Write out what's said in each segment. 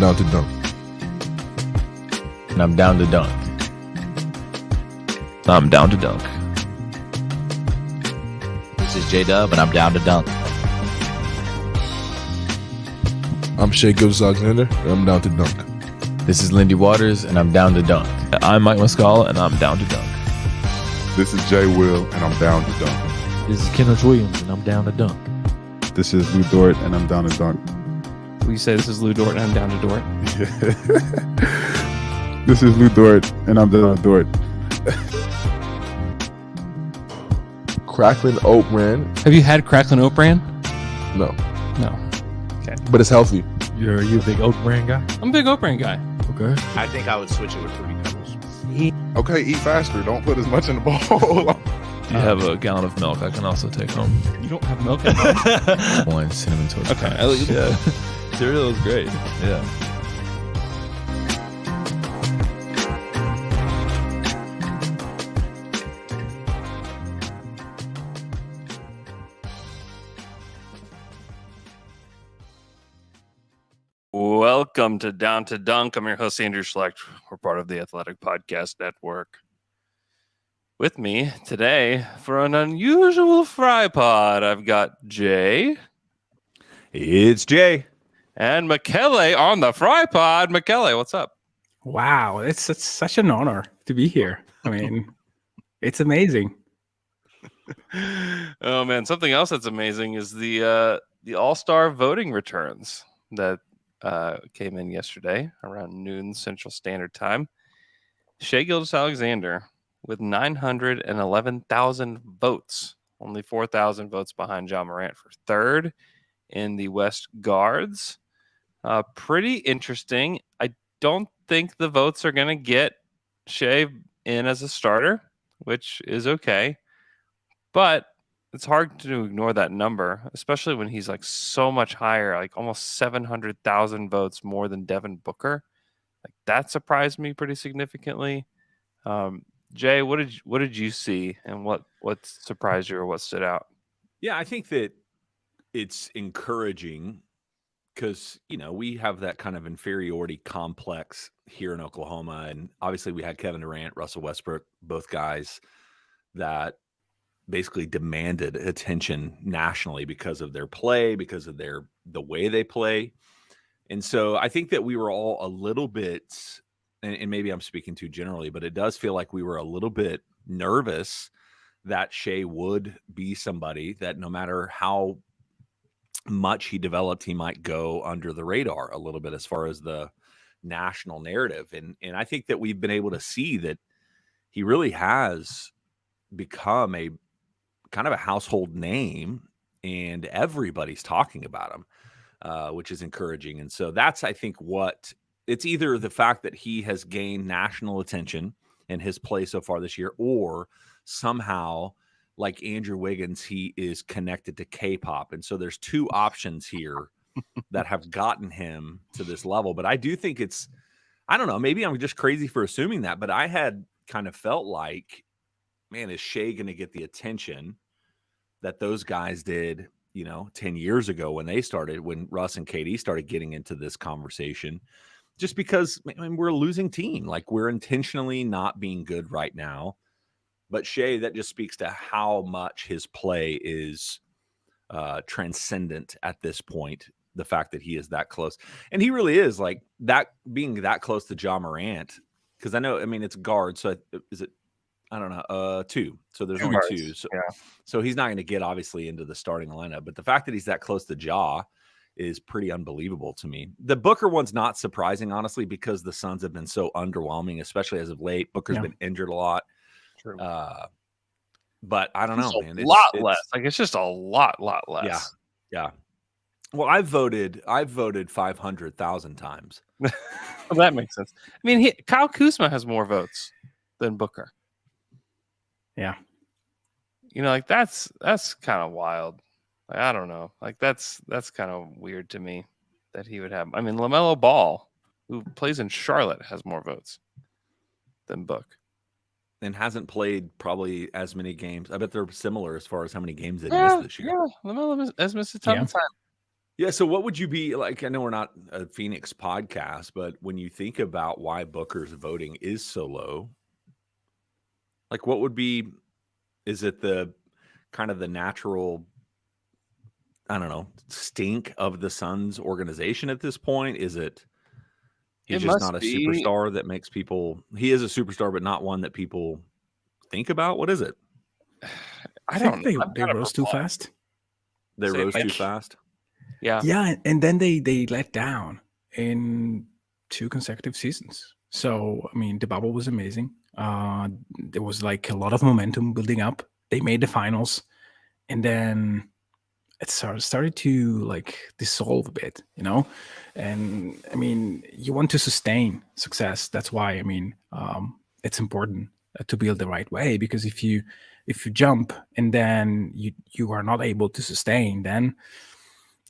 down to dunk. And I'm down to dunk. I'm down to dunk. This is J-Dub, and I'm down to dunk. I'm Shea Gilgeous-Alexander, and I'm down to dunk. This is Lindy Waters, and I'm down to dunk. I'm Mike Muscala, and I'm down to dunk. This is Jay Will, and I'm down to dunk. This is Kenneth Williams, and I'm down to dunk. This is Lou Dort, and I'm down to dunk. We say this is Lou Dort, and I'm down to Dort. This is Lou Dort, and I'm down to Dort. Cracklin Oat Bran? Have you had Cracklin Oat Bran? No, No. Okay. but it's healthy. Are you a big oat brand guy? I'm a big Oat Bran guy. Okay. I think I would switch it with Fruity Pebbles. Okay, eat faster. Don't put as much in the bowl. Do you have a gallon of milk I can also take home? You don't have milk at home? One cinnamon toast. Okay. Crunch. Yeah. Cereal is great. Yeah. Welcome to Down to Dunk. I'm your host, Andrew Schlecht. We're part of the Athletic Podcast Network. With me today for an unusual fry pod, I've got Jay. It's Jay. And Michele on the fry pod. Michele, what's up? Wow, it's such an honor to be here. I mean, it's amazing. Oh, man. Something else that's amazing is the All-Star voting returns that came in yesterday around noon Central Standard Time. Shea Gilgeous-Alexander with 911,000 votes, only 4,000 votes behind John Morant for third in the West Guards. Pretty interesting. I don't think the votes are going to get Shea in as a starter, which is okay. But it's hard to ignore that number, especially when he's like so much higher, like almost 700,000 votes more than Devin Booker. Like that surprised me pretty significantly. Jay, what did you see, and what surprised you or what stood out? Yeah, I think that it's encouraging because, we have that kind of inferiority complex here in Oklahoma. And obviously we had Kevin Durant, Russell Westbrook, both guys that basically demanded attention nationally because of their play, because of the way they play. And so I think that we were all a little bit, and maybe I'm speaking too generally, but it does feel like we were a little bit nervous that Shea would be somebody that no matter how much he developed, he might go under the radar a little bit as far as the national narrative. And I think that we've been able to see that he really has become a kind of a household name, and everybody's talking about him, which is encouraging. And so that's, I think, what it's either the fact that he has gained national attention in his play so far this year, or somehow, like Andrew Wiggins, he is connected to K-pop. And so there's two options here that have gotten him to this level. But I do think I don't know, maybe I'm just crazy for assuming that, but I had kind of felt like, man, is Shea going to get the attention that those guys did, 10 years ago when Russ and KD started getting into this conversation? Just because we're a losing team. Like, we're intentionally not being good right now. But Shea, that just speaks to how much his play is transcendent at this point. The fact that he is that close. And he really is, like, that being that close to John Morant. Because it's guard. So is it? I don't know, 2. So there's only 2. So he's not going to get obviously into the starting lineup. But the fact that he's that close to Ja is pretty unbelievable to me. The Booker one's not surprising, honestly, because the Suns have been so underwhelming, especially as of late. Booker's been injured a lot. True. But I don't know, man. It's a lot less. Like, it's just a lot less. Yeah. Well, I've voted 500,000 times. Well, that makes sense. I mean, Kyle Kuzma has more votes than Booker. Yeah. Like that's kind of wild. Like, I don't know. Like that's kind of weird to me that he would have. I mean, LaMelo Ball, who plays in Charlotte, has more votes than Book. And hasn't played probably as many games. I bet they're similar as far as how many games they missed this year. Yeah, LaMelo has missed a ton of time. Yeah. So, what would you be like? I know we're not a Phoenix podcast, but when you think about why Booker's voting is so low, like what would be, is it the kind of the natural, I don't know, stink of the Suns organization at this point? Is it It he's just must not a be. superstar that makes people, he is a superstar, but not one that people think about? What is it? I don't think know. they I'm they kinda rose too perplexed. fast. They Say rose too like- fast. Yeah. Yeah, and then they let down in 2 consecutive seasons. So I mean, the bubble was amazing. There was like a lot of momentum building up. They made the finals, and then it started to like dissolve a bit, you know. And I mean, you want to sustain success. That's why I mean, it's important to build the right way, because if you jump and then you are not able to sustain, then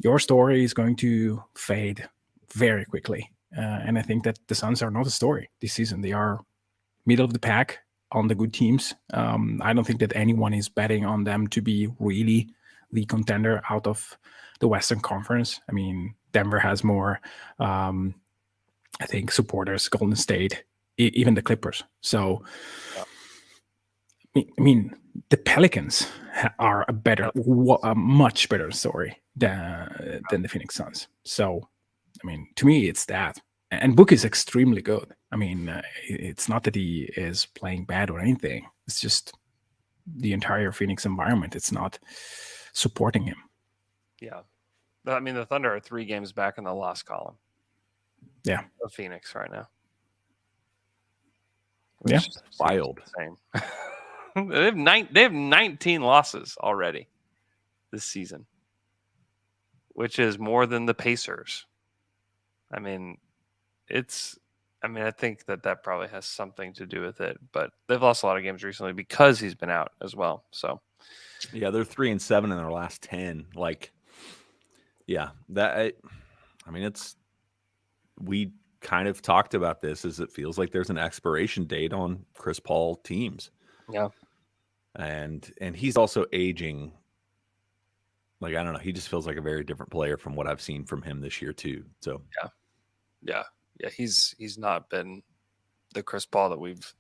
your story is going to fade very quickly. And I think that the Suns are not a story this season. They are middle of the pack on the good teams. I don't think that anyone is betting on them to be really the contender out of the Western Conference. I mean, Denver has more, I think, supporters, Golden State, even the Clippers. So, I mean, the Pelicans are a much better story than the Phoenix Suns. So, I mean, to me, it's that. And Book is extremely good. I mean, it's not that he is playing bad or anything. It's just the entire Phoenix environment. It's not supporting him. Yeah. I mean, the Thunder are 3 games back in the loss column. Yeah. Of Phoenix right now. Yeah. Wild. Same. they have 19 losses already this season, which is more than the Pacers. I mean, I think that probably has something to do with it, but they've lost a lot of games recently because he's been out as well. So, yeah, they're 3-7 in their last 10. Like, yeah, we kind of talked about this, as it feels like there's an expiration date on Chris Paul teams. yeah. And he's also aging. Like, I don't know, he just feels like a very different player from what I've seen from him this year too. So, Yeah. He's not been the Chris Paul that we've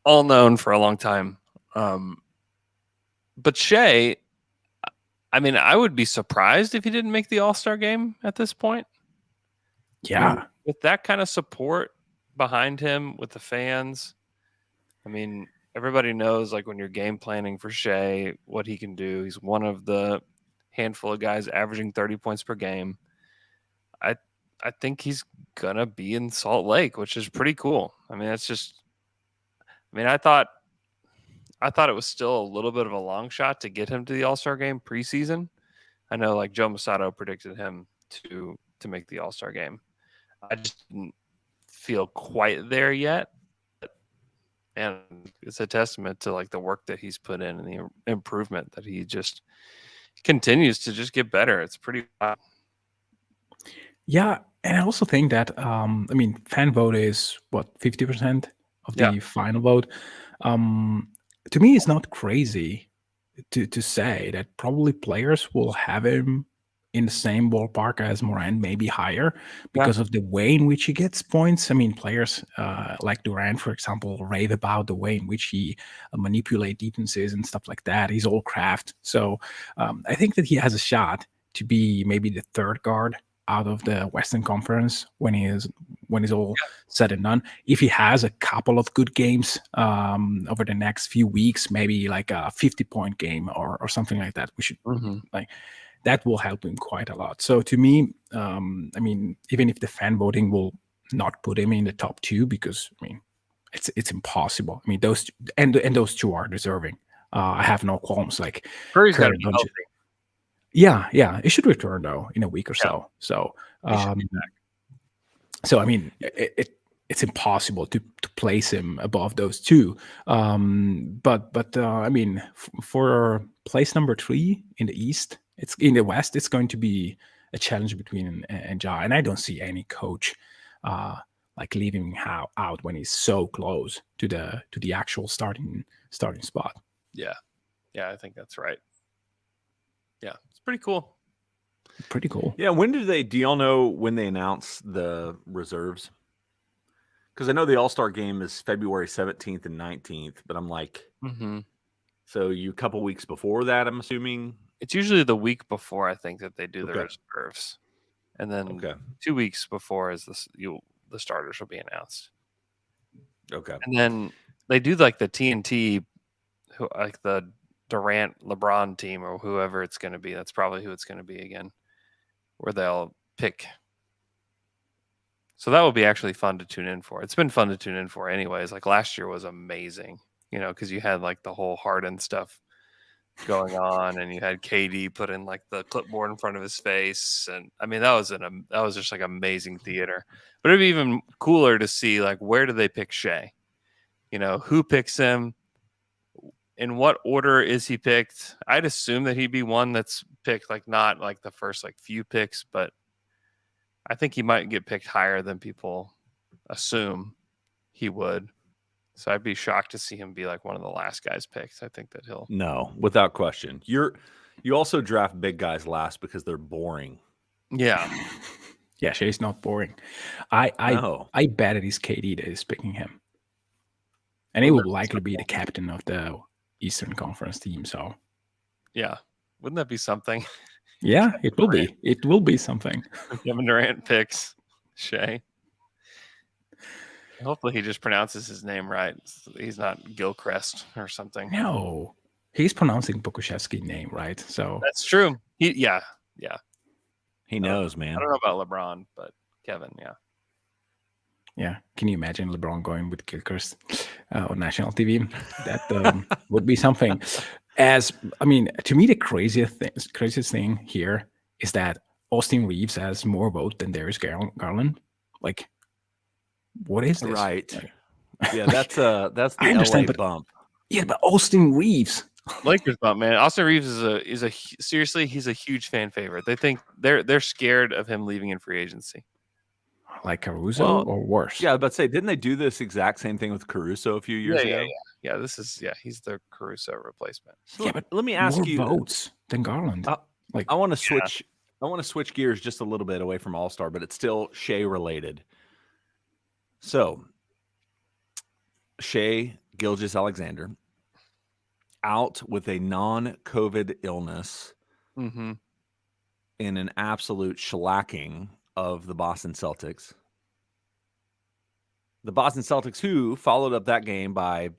all known for a long time. But Shea, I mean, I would be surprised if he didn't make the All-Star game at this point. Yeah. I mean, with that kind of support behind him, with the fans, I mean, everybody knows, like, when you're game planning for Shea, what he can do. He's one of the handful of guys averaging 30 points per game. I think he's gonna be in Salt Lake, which is pretty cool. I mean, I thought it was still a little bit of a long shot to get him to the All-Star game preseason. I know, like, Joe Masato predicted him to make the All-Star game. I just didn't feel quite there yet. And it's a testament to, like, the work that he's put in and the improvement that he just continues to just get better. It's pretty wild. Yeah. And I also think that, I mean, fan vote is what, 50% of the final vote. To me, it's not crazy to say that probably players will have him in the same ballpark as Morant, maybe higher, because of the way in which he gets points. I mean, players like Durant, for example, rave about the way in which he manipulate defenses and stuff like that. He's all craft. So I think that he has a shot to be maybe the third guard out of the Western Conference when he's all said and done. If he has a couple of good games over the next few weeks, maybe like a 50-point game or something like that, we should like that will help him quite a lot. So to me, I mean, even if the fan voting will not put him in the top 2, because I mean, it's impossible. I mean, those those 2 are deserving. I have no qualms. Like Curry's got to be healthy. Yeah, it should return though in a week or so. So, so I mean, it's impossible to place him above those 2. But I mean, for place number 3 in the East, it's in the West. It's going to be a challenge between and Ja, and I don't see any coach like leaving him out when he's so close to the actual starting spot. Yeah, I think that's right. Yeah, it's pretty cool. Pretty cool. Yeah. Do y'all know when they announce the reserves? Because I know the All-Star game is February 17th and 19th, but I'm like, Mm-hmm. so a couple weeks before that, I'm assuming? It's usually the week before, I think, that they do the Okay. reserves, and then Okay. 2 weeks before is the starters will be announced, Okay. and then they do like the TNT, like the Durant LeBron team or whoever it's going to be. That's probably who it's going to be again, where they'll pick. So that will be actually fun to tune in for. It's been fun to tune in for anyways. Like last year was amazing, because you had like the whole Harden stuff going on, and you had KD put in like the clipboard in front of his face, and I mean that was just like amazing theater. But it'd be even cooler to see like where do they pick Shea? Who picks him? In what order is he picked? I'd assume that he'd be one that's picked like not like the first like few picks, but I think he might get picked higher than people assume he would. So I'd be shocked to see him be like one of the last guys picked. I think that he'll. No, without question. You also draft big guys last because they're boring. Yeah. Yeah, Shea's not boring. I bet it is KD that is picking him. And he will likely be the captain of the Eastern Conference team. So yeah. Wouldn't that be something? Yeah, it will be. It will be something. Kevin Durant picks Shea. Hopefully he just pronounces his name right. He's not Gilchrist or something. No, he's pronouncing Pokuševski's name right. So that's true. Yeah. He knows, man. I don't know about LeBron, but Kevin, yeah. Yeah, can you imagine LeBron going with Gilchrist on national TV? That would be something. To me, the craziest thing here is that Austin Reeves has more vote than Darius Garland. Like, what is this? Right. Like, yeah, that's the LA bump. Yeah, but Austin Reeves. Lakers bump, man. Austin Reeves is seriously, he's a huge fan favorite. They think they're scared of him leaving in free agency. Like Caruso or worse? Yeah, but didn't they do this exact same thing with Caruso a few years ago? Yeah. He's the Caruso replacement. So yeah, but let me ask you, votes than Garland. I want to switch. I want to switch gears just a little bit away from All Star, but it's still Shea related. So, Shea Gilgeous-Alexander out with a non-COVID illness in an absolute shellacking of the Boston Celtics. The Boston Celtics, who followed up that game by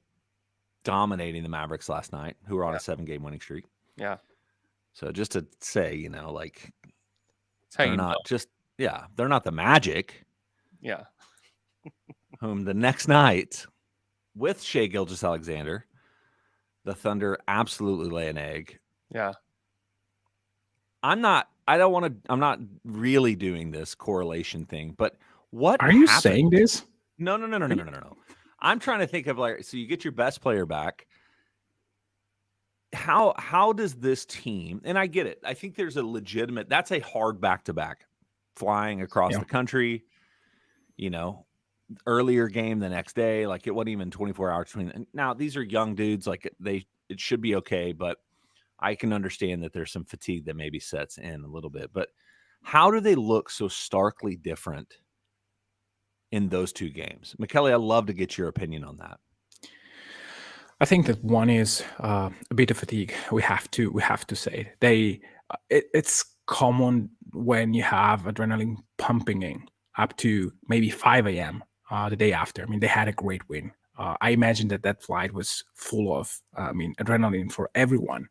dominating the Mavericks last night, who were on a 7-game winning streak. Yeah. So just to say, like they're they're not the Magic. Yeah. Whom the next night with Shea Gilgeous-Alexander, the Thunder absolutely lay an egg. Yeah. I'm not really doing this correlation thing, but what are you saying this? No. I'm trying to think of so you get your best player back. How does this team, and I get it. I think there's that's a hard back-to-back flying across the country, earlier game the next day. Like it wasn't even 24 hours between. Now these are young dudes. Like it should be okay, but I can understand that there's some fatigue that maybe sets in a little bit. But how do they look so starkly different in those two games? Michele, I'd love to get your opinion on that. I think that one is a bit of fatigue. We have to say it's common when you have adrenaline pumping in up to maybe 5 a.m. The day after. I mean, they had a great win. I imagine that flight was full of adrenaline for everyone.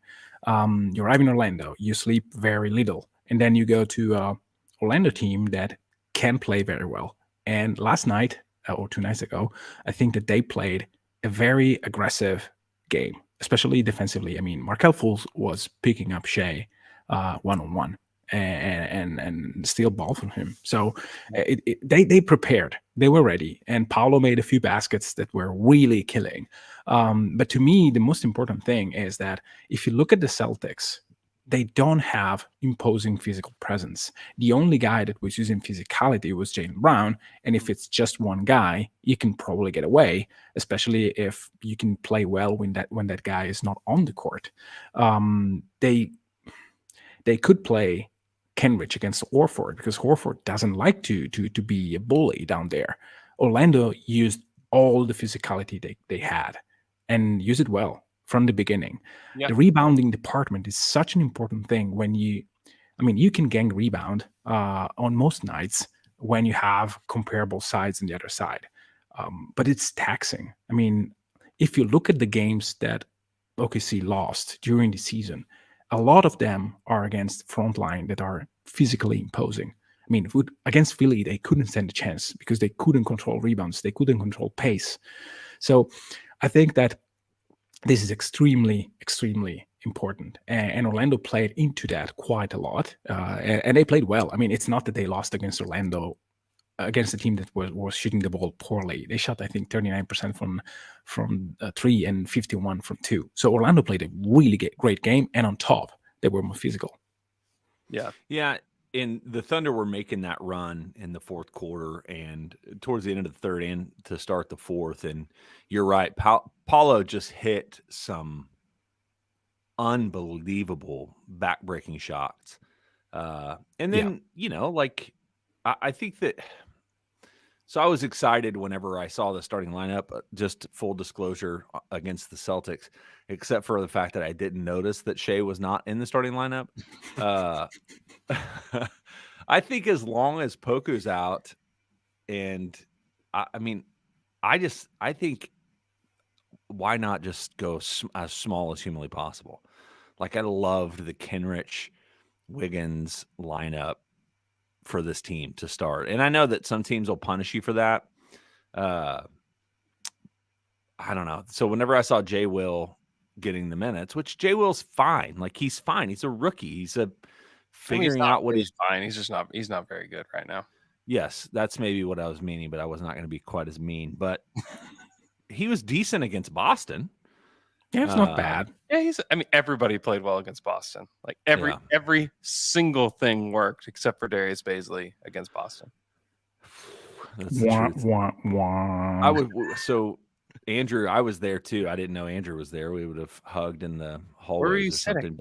You arrive in Orlando, you sleep very little, and then you go to an Orlando team that can play very well. And last night, or 2 nights ago, I think that they played a very aggressive game, especially defensively. I mean, Markelle Fultz was picking up Shea one-on-one and steal ball from him. So they prepared. They were ready. And Paolo made a few baskets that were really killing. But to me, the most important thing is that if you look at the Celtics, they don't have imposing physical presence. The only guy that was using physicality was Jaylen Brown. And if it's just one guy, you can probably get away, especially if you can play well when that guy is not on the court. They could play Kenrich against Horford, because Horford doesn't like to be a bully down there. Orlando used all the physicality they had and used it well from the beginning. Yeah. The rebounding department is such an important thing when you can gang rebound on most nights when you have comparable sides on the other side. But it's taxing. I mean, if you look at the games that OKC lost during the season, a lot of them are against front line that are physically imposing. I mean, against Philly, they couldn't stand a chance because they couldn't control rebounds. They couldn't control pace. So I think that this is extremely, extremely important. And Orlando played into that quite a lot. And they played well. I mean, it's not that they lost against Orlando, against a team that was shooting the ball poorly. They shot, I think, 39% from 3 and 51 from 2. So Orlando played a really great game. And on top, they were more physical. Yeah. Yeah. And the Thunder were making that run in the fourth quarter and towards the end of the third and to start the fourth. And you're right. Paulo just hit some unbelievable backbreaking shots. And then, I think that. So I was excited whenever I saw the starting lineup, just full disclosure against the Celtics, except for the fact that I didn't notice that Shea was not in the starting lineup. I think as long as Poku's out, and I think why not just go as small as humanly possible? Like I loved the Kenrich Wiggins lineup for this team to start. And I know that some teams will punish you for that. I don't know. So whenever I saw Jay Will getting the minutes, which Jay Will's fine. Like he's fine. He's a rookie. He's figuring out what he's fine. He's not very good right now. Yes, that's maybe what I was meaning, but I was not going to be quite as mean. But he was decent against Boston. Yeah, it's not bad. Yeah, everybody played well against Boston. Like every single thing worked except for Darius Baisley against Boston. That's the truth. So Andrew, I was there too. I didn't know Andrew was there. We would have hugged in the hallway. Where were you or sitting? something.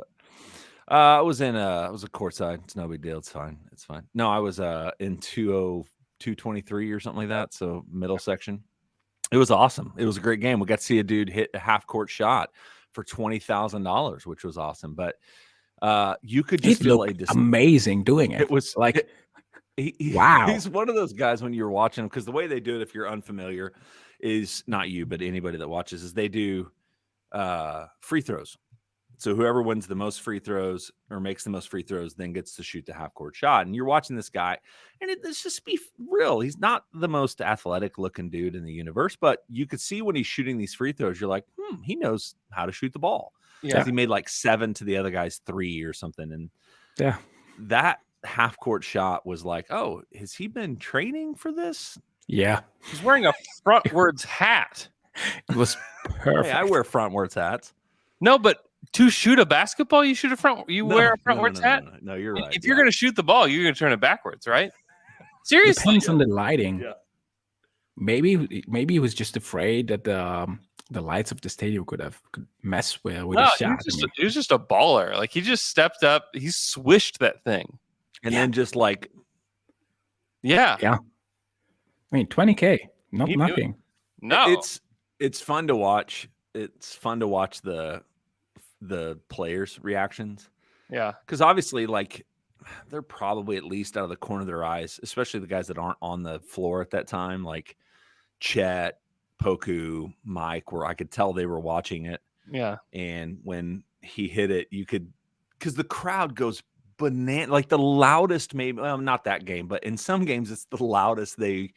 But I was a courtside. It's no big deal. It's fine. It's fine. No, I was in 223 or something like that. So middle section. It was awesome. It was a great game. We got to see a dude hit a half court shot for $20,000, which was awesome. But you could just feel amazing doing it. It was like, wow. He's one of those guys when you're watching him, because the way they do it, if you're unfamiliar, is not you, but anybody that watches, is they do free throws. So whoever wins the most free throws or makes the most free throws then gets to shoot the half court shot. And you're watching this guy, and let's just be real. He's not the most athletic looking dude in the universe, but you could see when he's shooting these free throws, you're like, he knows how to shoot the ball. Yeah. He made like 7 to the other guy's 3 or something. And that half court shot was like, oh, has he been training for this? Yeah. He's wearing a frontwards hat. It was perfect. Hey, I wear frontwards hats. No, but to shoot a basketball, you shoot wear a frontwards hat. No, you're right. If you're going to shoot the ball, you're going to turn it backwards, right? Seriously, depends on the lighting. Yeah. Maybe he was just afraid that the lights of the stadium could mess with his shot. He was just a baller. Like he just stepped up, he swished that thing, and then just like, yeah. I mean, $20K, nothing. No, it's fun to watch. It's fun to watch the players' reactions. Yeah, because obviously, like, they're probably at least out of the corner of their eyes, especially the guys that aren't on the floor at that time, like Chet, Poku, Mike, where I could tell they were watching it. Yeah, and when he hit it, you could, because the crowd goes banana, like the loudest, maybe not that game, but in some games it's the loudest they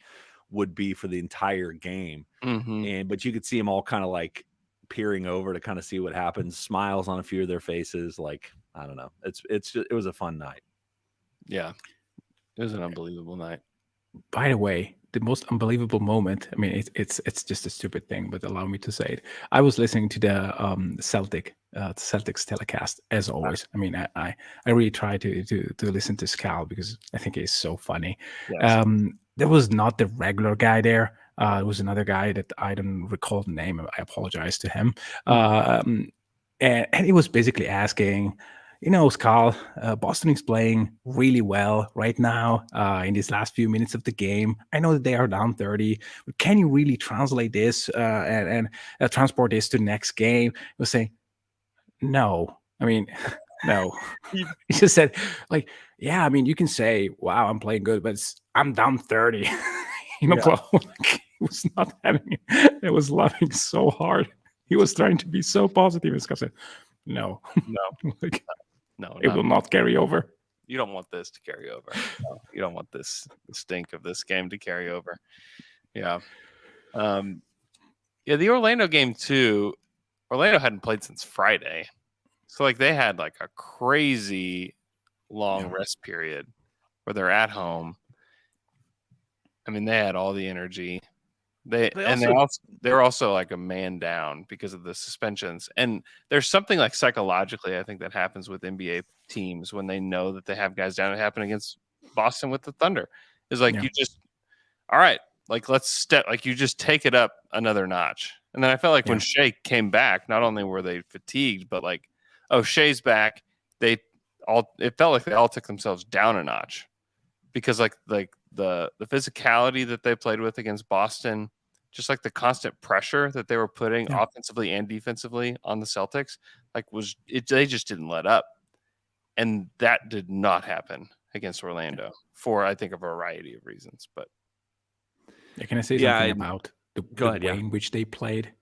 would be for the entire game. Mm-hmm. But you could see them all kind of like peering over to kind of see what happens, smiles on a few of their faces. Like, I don't know. It was a fun night. Yeah. It was an unbelievable night. By the way, the most unbelievable moment, I mean, it's just a stupid thing, but allow me to say it. I was listening to the Celtics telecast, as always. I mean, I really try to listen to Scal because I think he's so funny. Yes. There was not the regular guy there. It was another guy that I don't recall the name. I apologize to him. And he was basically asking, Skal, Boston is playing really well right now in these last few minutes of the game. I know that they are down 30, but can you really translate this and transport this to the next game? He was saying, no. I mean, no. He just said, like, yeah, I mean, you can say, wow, I'm playing good, but I'm down 30. Bro, he was not having it. It was laughing so hard. He was trying to be so positive. And Scott said, no. Like, No, it will not carry over. You don't want this to carry over. No, you don't want the stink of this game to carry over. Yeah. The Orlando game too. Orlando hadn't played since Friday. So like they had like a crazy long rest period where they're at home. I mean, they had all the energy. They're also like a man down because of the suspensions. And there's something like psychologically, I think, that happens with NBA teams when they know that they have guys down. It happened against Boston with the Thunder. Is like you just, all right, like let's step, like you just take it up another notch. And then I felt like when Shea came back, not only were they fatigued, but like, oh, Shea's back. It felt like they all took themselves down a notch because like the physicality that they played with against Boston, just like the constant pressure that they were putting offensively and defensively on the Celtics, like they just didn't let up. And that did not happen against Orlando for, I think, a variety of reasons. But can I say something about the way in which they played?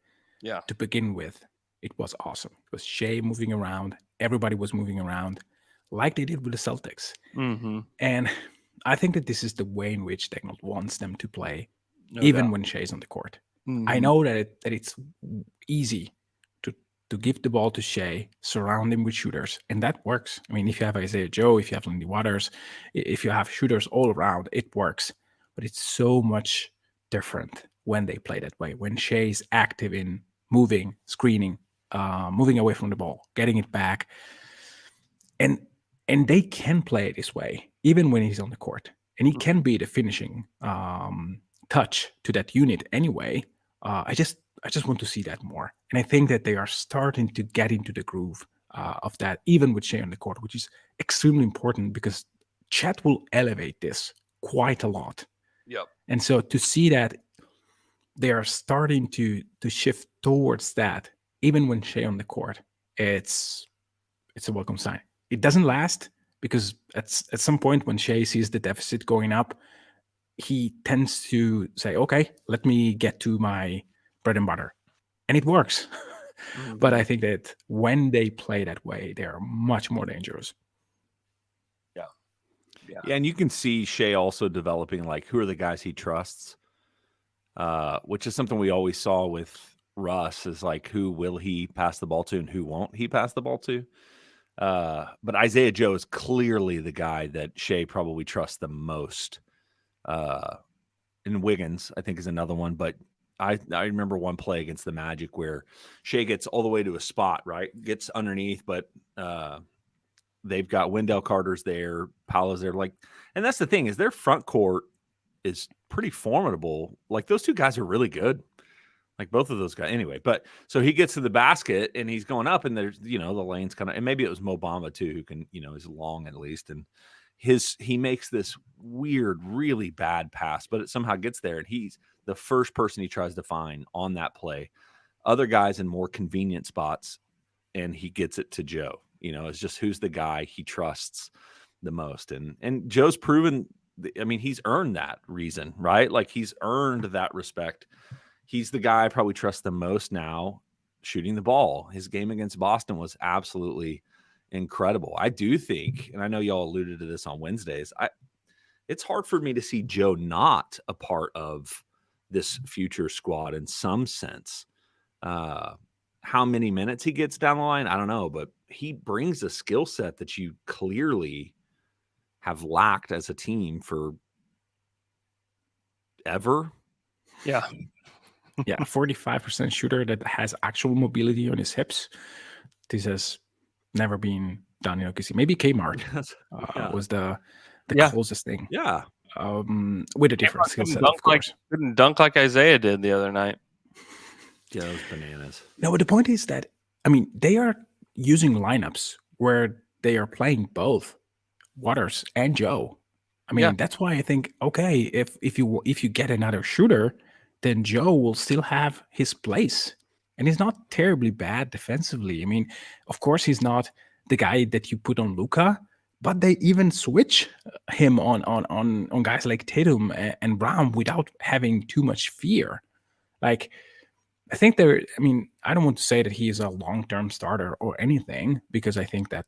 Yeah. To begin with, it was awesome. It was Shea moving around. Everybody was moving around like they did with the Celtics. Mm-hmm. And I think that this is the way in which Dagnall wants them to play, even when Shea's on the court. Mm-hmm. I know that it's easy to give the ball to Shea, surround him with shooters, and that works. I mean, if you have Isaiah Joe, if you have Lindy Waters, if you have shooters all around, it works. But it's so much different when they play that way, when Shea's active in moving, screening, moving away from the ball, getting it back. And they can play this way, even when he's on the court. And he can be the finishing touch to that unit anyway. I just want to see that more. And I think that they are starting to get into the groove of that, even with Shea on the court, which is extremely important because Chet will elevate this quite a lot. Yep. And so to see that they are starting to shift towards that, even when Shea on the court, it's a welcome sign. It doesn't last because at some point when Shea sees the deficit going up, he tends to say, okay, let me get to my bread and butter. And it works. Mm-hmm. But I think that when they play that way, they are much more dangerous. Yeah, and you can see Shea also developing, like, who are the guys he trusts, which is something we always saw with Russ, is like, who will he pass the ball to and who won't he pass the ball to? But Isaiah Joe is clearly the guy that Shea probably trusts the most. And Wiggins, I think, is another one. But I remember one play against the Magic where Shea gets all the way to a spot, right? Gets underneath, but they've got Wendell Carter's there, Paolo's there. Like, and that's the thing, is their front court is pretty formidable. Like, those two guys are really good. Like, both of those guys. Anyway, but so he gets to the basket and he's going up, and there's, the lane's kind of, and maybe it was Mo Bamba too, who can, is long at least. And he makes this weird, really bad pass, but it somehow gets there, and he's the first person he tries to find on that play. Other guys in more convenient spots, and he gets it to Joe. It's just who's the guy he trusts the most. And Joe's proven, I mean, he's earned that reason, right? Like, he's earned that respect. He's the guy I probably trust the most now shooting the ball. His game against Boston was absolutely incredible. I do think, and I know y'all alluded to this on Wednesdays, it's hard for me to see Joe not a part of this future squad in some sense. How many minutes he gets down the line, I don't know, but he brings a skill set that you clearly have lacked as a team for ever. Yeah. Yeah, 45% shooter that has actual mobility on his hips. This has never been done in OKC. Maybe Kmart was the closest thing. Yeah. With a different skill set, of course. Couldn't dunk like Isaiah did the other night. Yeah, those bananas. No, but the point is that, I mean, they are using lineups where they are playing both Waters and Joe. I mean, Yeah. that's why I think, okay, if you get another shooter, then Joe will still have his place, and he's not terribly bad defensively. I mean, of course, he's not the guy that you put on Luka, but they even switch him on guys like Tatum and Brown without having too much fear. Like, I think there. I mean, I don't want to say that he is a long-term starter or anything, because I think that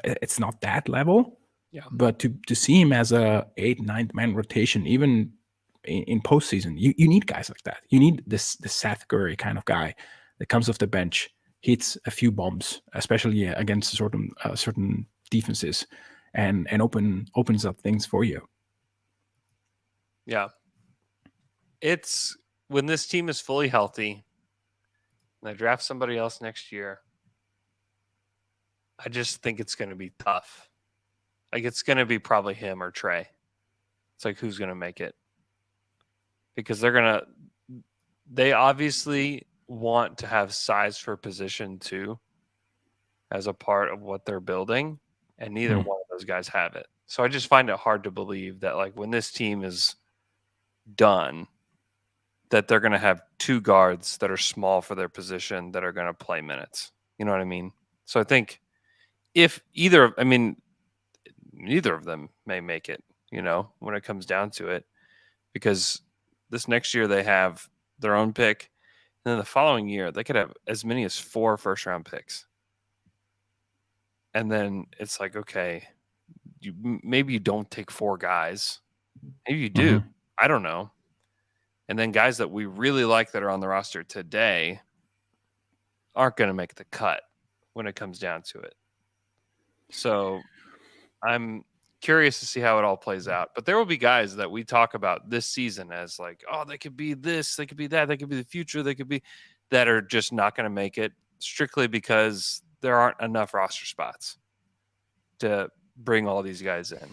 it's not that level. Yeah. But to see him as a 8th, 9th man rotation, even in postseason, you need guys like that. You need the Seth Curry kind of guy that comes off the bench, hits a few bombs, especially against certain defenses, and opens up things for you. Yeah. It's when this team is fully healthy and I draft somebody else next year, I just think it's going to be tough. Like, it's going to be probably him or Trey. It's like, who's going to make it? Because they obviously want to have size for position too as a part of what they're building, and neither one of those guys have it. So I just find it hard to believe that, like, when this team is done, that they're going to have 2 guards that are small for their position that are going to play minutes. You know what I mean? So I think neither of them may make it, when it comes down to it, because this next year they have their own pick, and then the following year they could have as many as 4 first-round picks. And then it's like, okay, maybe you don't take 4 guys. Maybe you do. I don't know. And then guys that we really like that are on the roster today aren't going to make the cut when it comes down to it. So I'm curious to see how it all plays out. But there will be guys that we talk about this season as like, oh, they could be this, they could be that, they could be the future, they could be that are just not going to make it strictly because there aren't enough roster spots to bring all these guys in.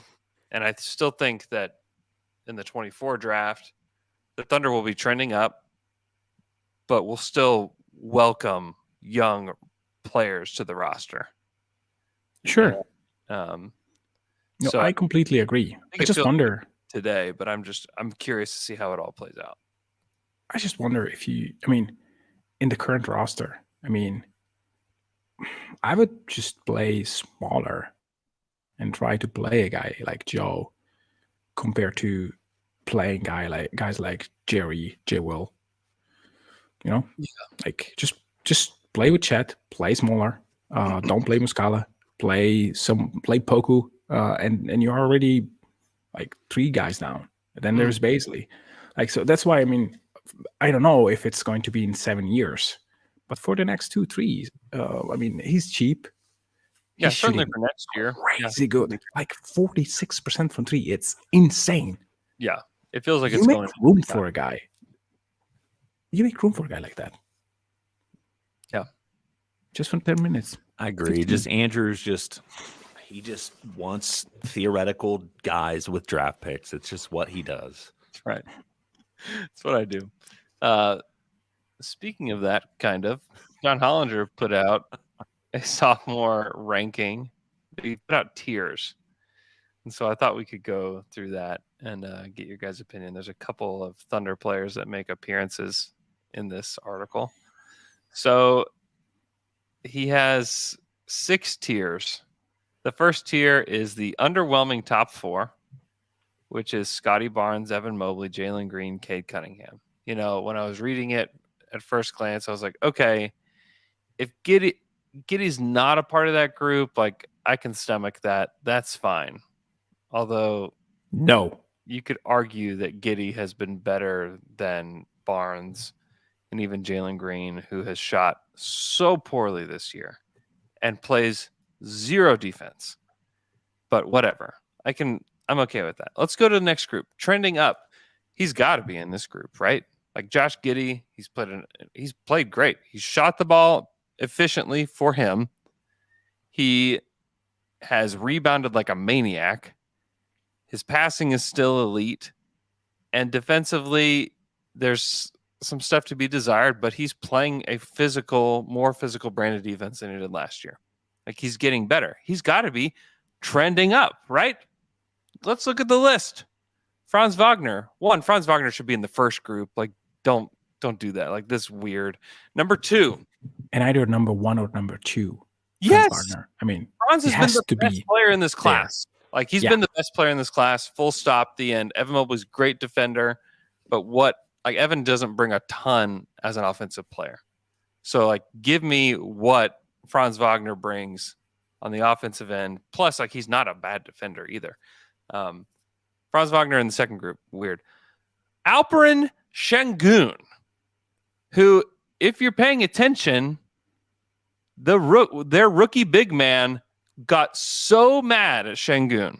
And I still think that in the 24 draft, the Thunder will be trending up, but we'll still welcome young players to the roster. Sure. So I completely agree. I just wonder today, but I'm curious to see how it all plays out. I just wonder if in the current roster, I would just play smaller and try to play a guy like Joe compared to playing guys like Jerry, J. Will. Like just play with Chet, play smaller. Don't play Muscala, play Poku, and you're already like 3 guys down. And then there's Baisley. Like, so that's why I don't know if it's going to be in 7 years, but for the next 2-3, he's cheap. Yeah, certainly for next year. Crazy good. Like 46% from 3. It's insane. Yeah. It feels like you it's make going room for a guy. You make room for a guy like that. Yeah. Just for 10 minutes. I agree. 15. Andrew's he just wants theoretical guys with draft picks. It's just what he does. That's right. That's what I do. Speaking of that, kind of, John Hollinger put out a sophomore ranking. He put out tiers. And so I thought we could go through that and get your guys' opinion. There's a couple of Thunder players that make appearances in this article. So he has 6 tiers. The first tier is the underwhelming top 4, which is Scotty Barnes, Evan Mobley, Jalen Green, Cade Cunningham. When I was reading it at first glance, I was like, okay, if Giddey's not a part of that group, like, I can stomach that. That's fine. Although, no, you could argue that Giddey has been better than Barnes and even Jalen Green, who has shot so poorly this year and plays 0 defense. But whatever. I'm okay with that. Let's go to the next group. Trending up. He's got to be in this group, right? Like Josh Giddey, he's played great. He shot the ball efficiently for him. He has rebounded like a maniac. His passing is still elite. And defensively, there's some stuff to be desired, but he's playing a more physical brand of defense than he did last year. Like he's getting better. He's got to be trending up, right? Let's look at the list. Franz Wagner. One, Franz Wagner should be in the first group. Like, don't do that. Like, this is weird. Number 2. And either number 1 or number 2. Yes. Franz Wagner. I mean, Franz has been the best player in this there. class. Like, he's been the best player in this class. Full stop. The end. Evan Mobley's great defender, but Evan doesn't bring a ton as an offensive player. So, like, give me what Franz Wagner brings on the offensive end. Plus, like, he's not a bad defender either. Franz Wagner in the second group. Weird. Alperen Şengün, who, if you're paying attention, their rookie big man got so mad at Şengün.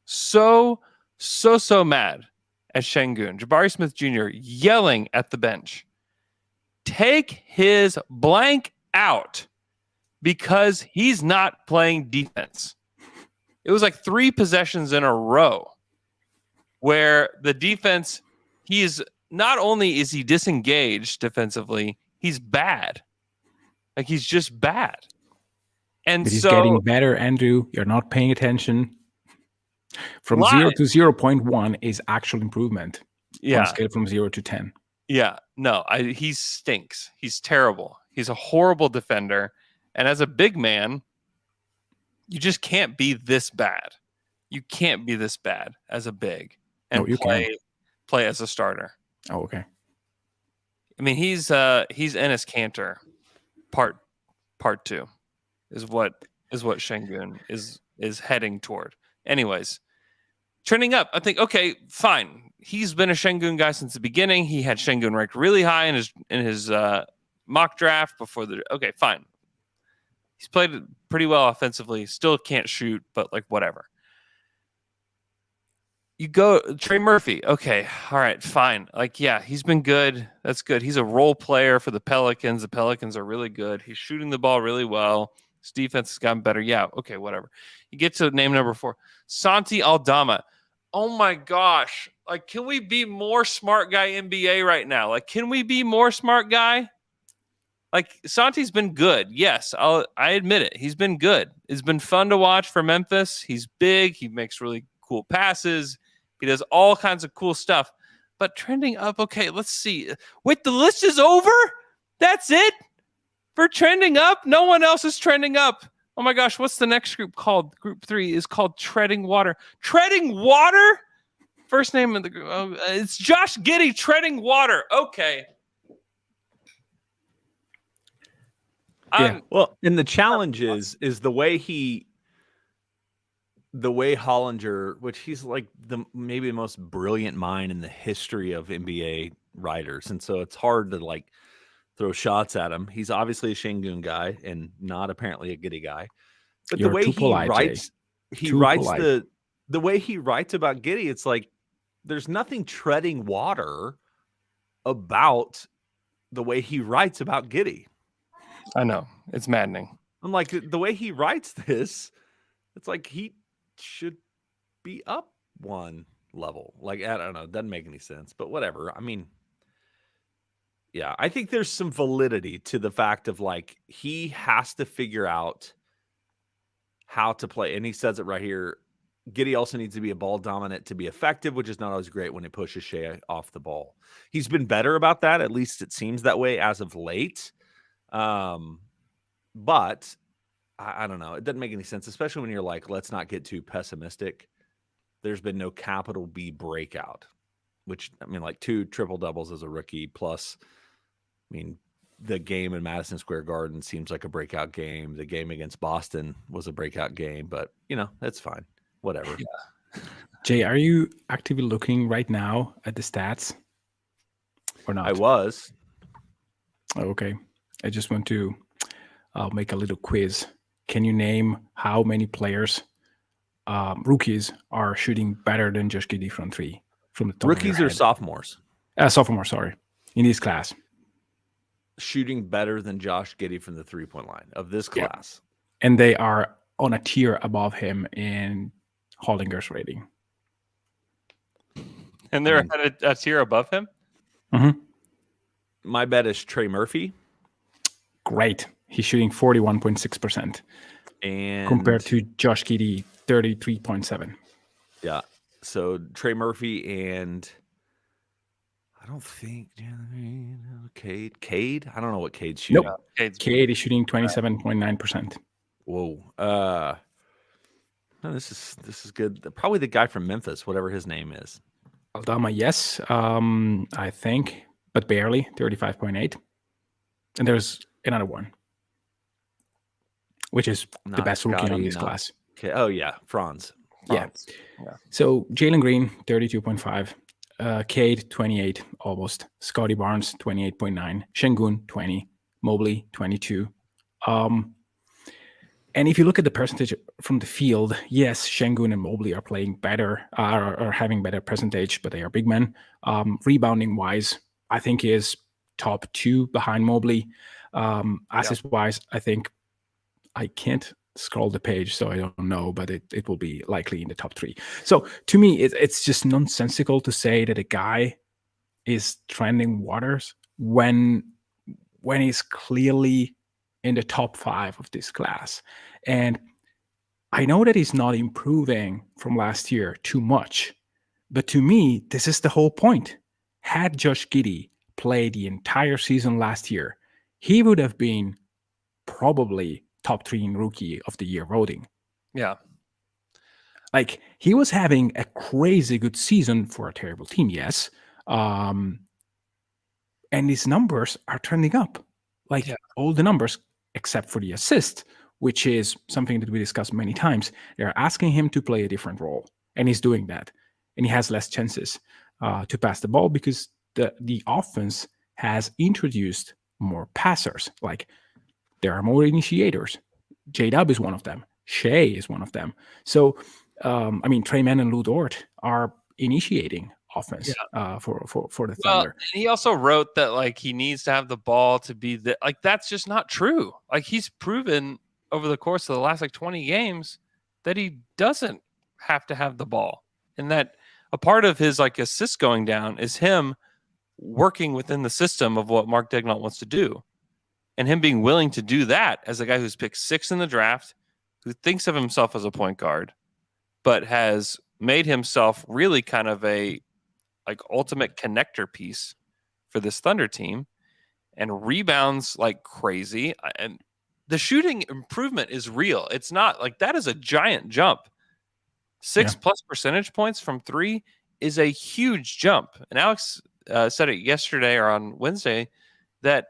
So mad at Şengün. Jabari Smith Jr. yelling at the bench, take his blank out because he's not playing defense. It was like 3 possessions in a row where the defense, not only is he disengaged defensively, he's bad. Like, he's just bad. And but he's getting better, Andrew. You're not paying attention. From 0 to 0.1 is actual improvement. Yeah. On a scale from 0 to 10. Yeah. No, he stinks. He's terrible. He's a horrible defender. And as a big man, you just can't be this bad. You can't be this bad as a big and play as a starter. Oh, okay. I mean, he's Enes Kanter part 2 is what Şengün is heading toward. Anyways, trending up. I think, okay, fine. He's been a Şengün guy since the beginning. He had Şengün ranked really high in his mock draft before okay, fine. He's played pretty well offensively. Still can't shoot, but like whatever. You go Trey Murphy. Okay, all right, fine. Like, yeah, he's been good. That's good. He's a role player for the Pelicans. The Pelicans are really good. He's shooting the ball really well. His defense has gotten better. Yeah, okay, whatever. You get to name number 4, Santi Aldama. Oh my gosh. Like, can we be more smart guy NBA right now? Like, can we be more smart guy? Like, Santi's been good. Yes, I admit it. He's been good. It's been fun to watch for Memphis. He's big. He makes really cool passes. He does all kinds of cool stuff. But trending up, okay, let's see. Wait, the list is over? That's it? For trending up? No one else is trending up. Oh my gosh, what's the next group called? Group 3 is called Treading Water. Treading Water? First name of the group. Oh, it's Josh Giddey, Treading Water. Okay. Yeah. Well, and the challenge is the way Hollinger, which he's like maybe the most brilliant mind in the history of NBA writers, and so it's hard to like throw shots at him. He's obviously a Şengün guy and not apparently a Giddey guy. But the way he writes the way he writes about Giddey, it's like there's nothing treading water about the way he writes about Giddey. I know. It's maddening. I'm like, the way he writes this, it's like he should be up one level. Like, I don't know. It doesn't make any sense, but whatever. I mean, yeah, I think there's some validity to the fact of like, he has to figure out how to play. And he says it right here. Giddey also needs to be a ball dominant to be effective, which is not always great when it pushes Shea off the ball. He's been better about that. At least it seems that way as of late. But I don't know. It doesn't make any sense, especially when you're like, let's not get too pessimistic. There's been no capital B breakout, which, I mean, like 2 triple doubles as a rookie plus, I mean, the game in Madison Square Garden seems like a breakout game. The game against Boston was a breakout game, but you know, that's fine. Whatever. Yeah. Jay, are you actively looking right now at the stats or not? I was. Oh, okay. I just want to make a little quiz. Can you name how many players, rookies, are shooting better than Josh Giddey from 3? From the top rookies or sophomores? Sophomore, sorry. In this class. Shooting better than Josh Giddey from the 3-point line of this class. Yeah. And they are on a tier above him in Hollinger's rating. And they're at a tier above him? Mm-hmm. My bet is Trey Murphy. Great. He's shooting 41.6%. And compared to Josh Giddey, 33.7. Yeah. So Trey Murphy and I don't think Cade. I don't know what Cade's shooting. Nope. Cade's Cade is shooting 27.9%. Whoa. No, this is good. Probably the guy from Memphis, whatever his name is. Aldama, yes, I think, but barely, 35.8. And there's another one, which is the Not best rookie on Scotty, this not- class. Okay. Oh yeah, Franz. Yeah. Yeah. So Jalen Green, 32.5. Cade, 28, almost. Scotty Barnes, 28.9. Şengün, 20. Mobley, 22. And if you look at the percentage from the field, yes, Şengün and Mobley are playing better, are having better percentage, but they are big men. Rebounding wise, I think he is top 2 behind Mobley. Assist wise, I think I can't scroll the page, so I don't know, but it will be likely in the top 3. So to me, it's just nonsensical to say that a guy is trending waters when he's clearly in the top 5 of this class. And I know that he's not improving from last year too much, but to me, this is the whole point. Had Josh Giddey played the entire season last year, he would have been probably top 3 in rookie of the year voting. Yeah. Like, he was having a crazy good season for a terrible team, yes. And his numbers are trending up. Like, all the numbers except for the assist, which is something that we discussed many times. They're asking him to play a different role, and he's doing that. And he has less chances to pass the ball because the offense has introduced more passers. Like, there are more initiators. J-Dub is one of them. Shea is one of them. So, I mean, Trey Mann and Lou Dort are initiating offense for the Thunder. And he also wrote that like he needs to have the ball to be that's just not true. Like, he's proven over the course of the last like 20 games that he doesn't have to have the ball, and that a part of his like assists going down is him working within the system of what Mark Daigneault wants to do, and him being willing to do that as a guy who's picked 6 in the draft, who thinks of himself as a point guard, but has made himself really kind of a like ultimate connector piece for this Thunder team, and rebounds like crazy. And the shooting improvement is real. It's not like that is a giant jump. 6+ percentage points from 3 is a huge jump. And Alex said it yesterday or on Wednesday that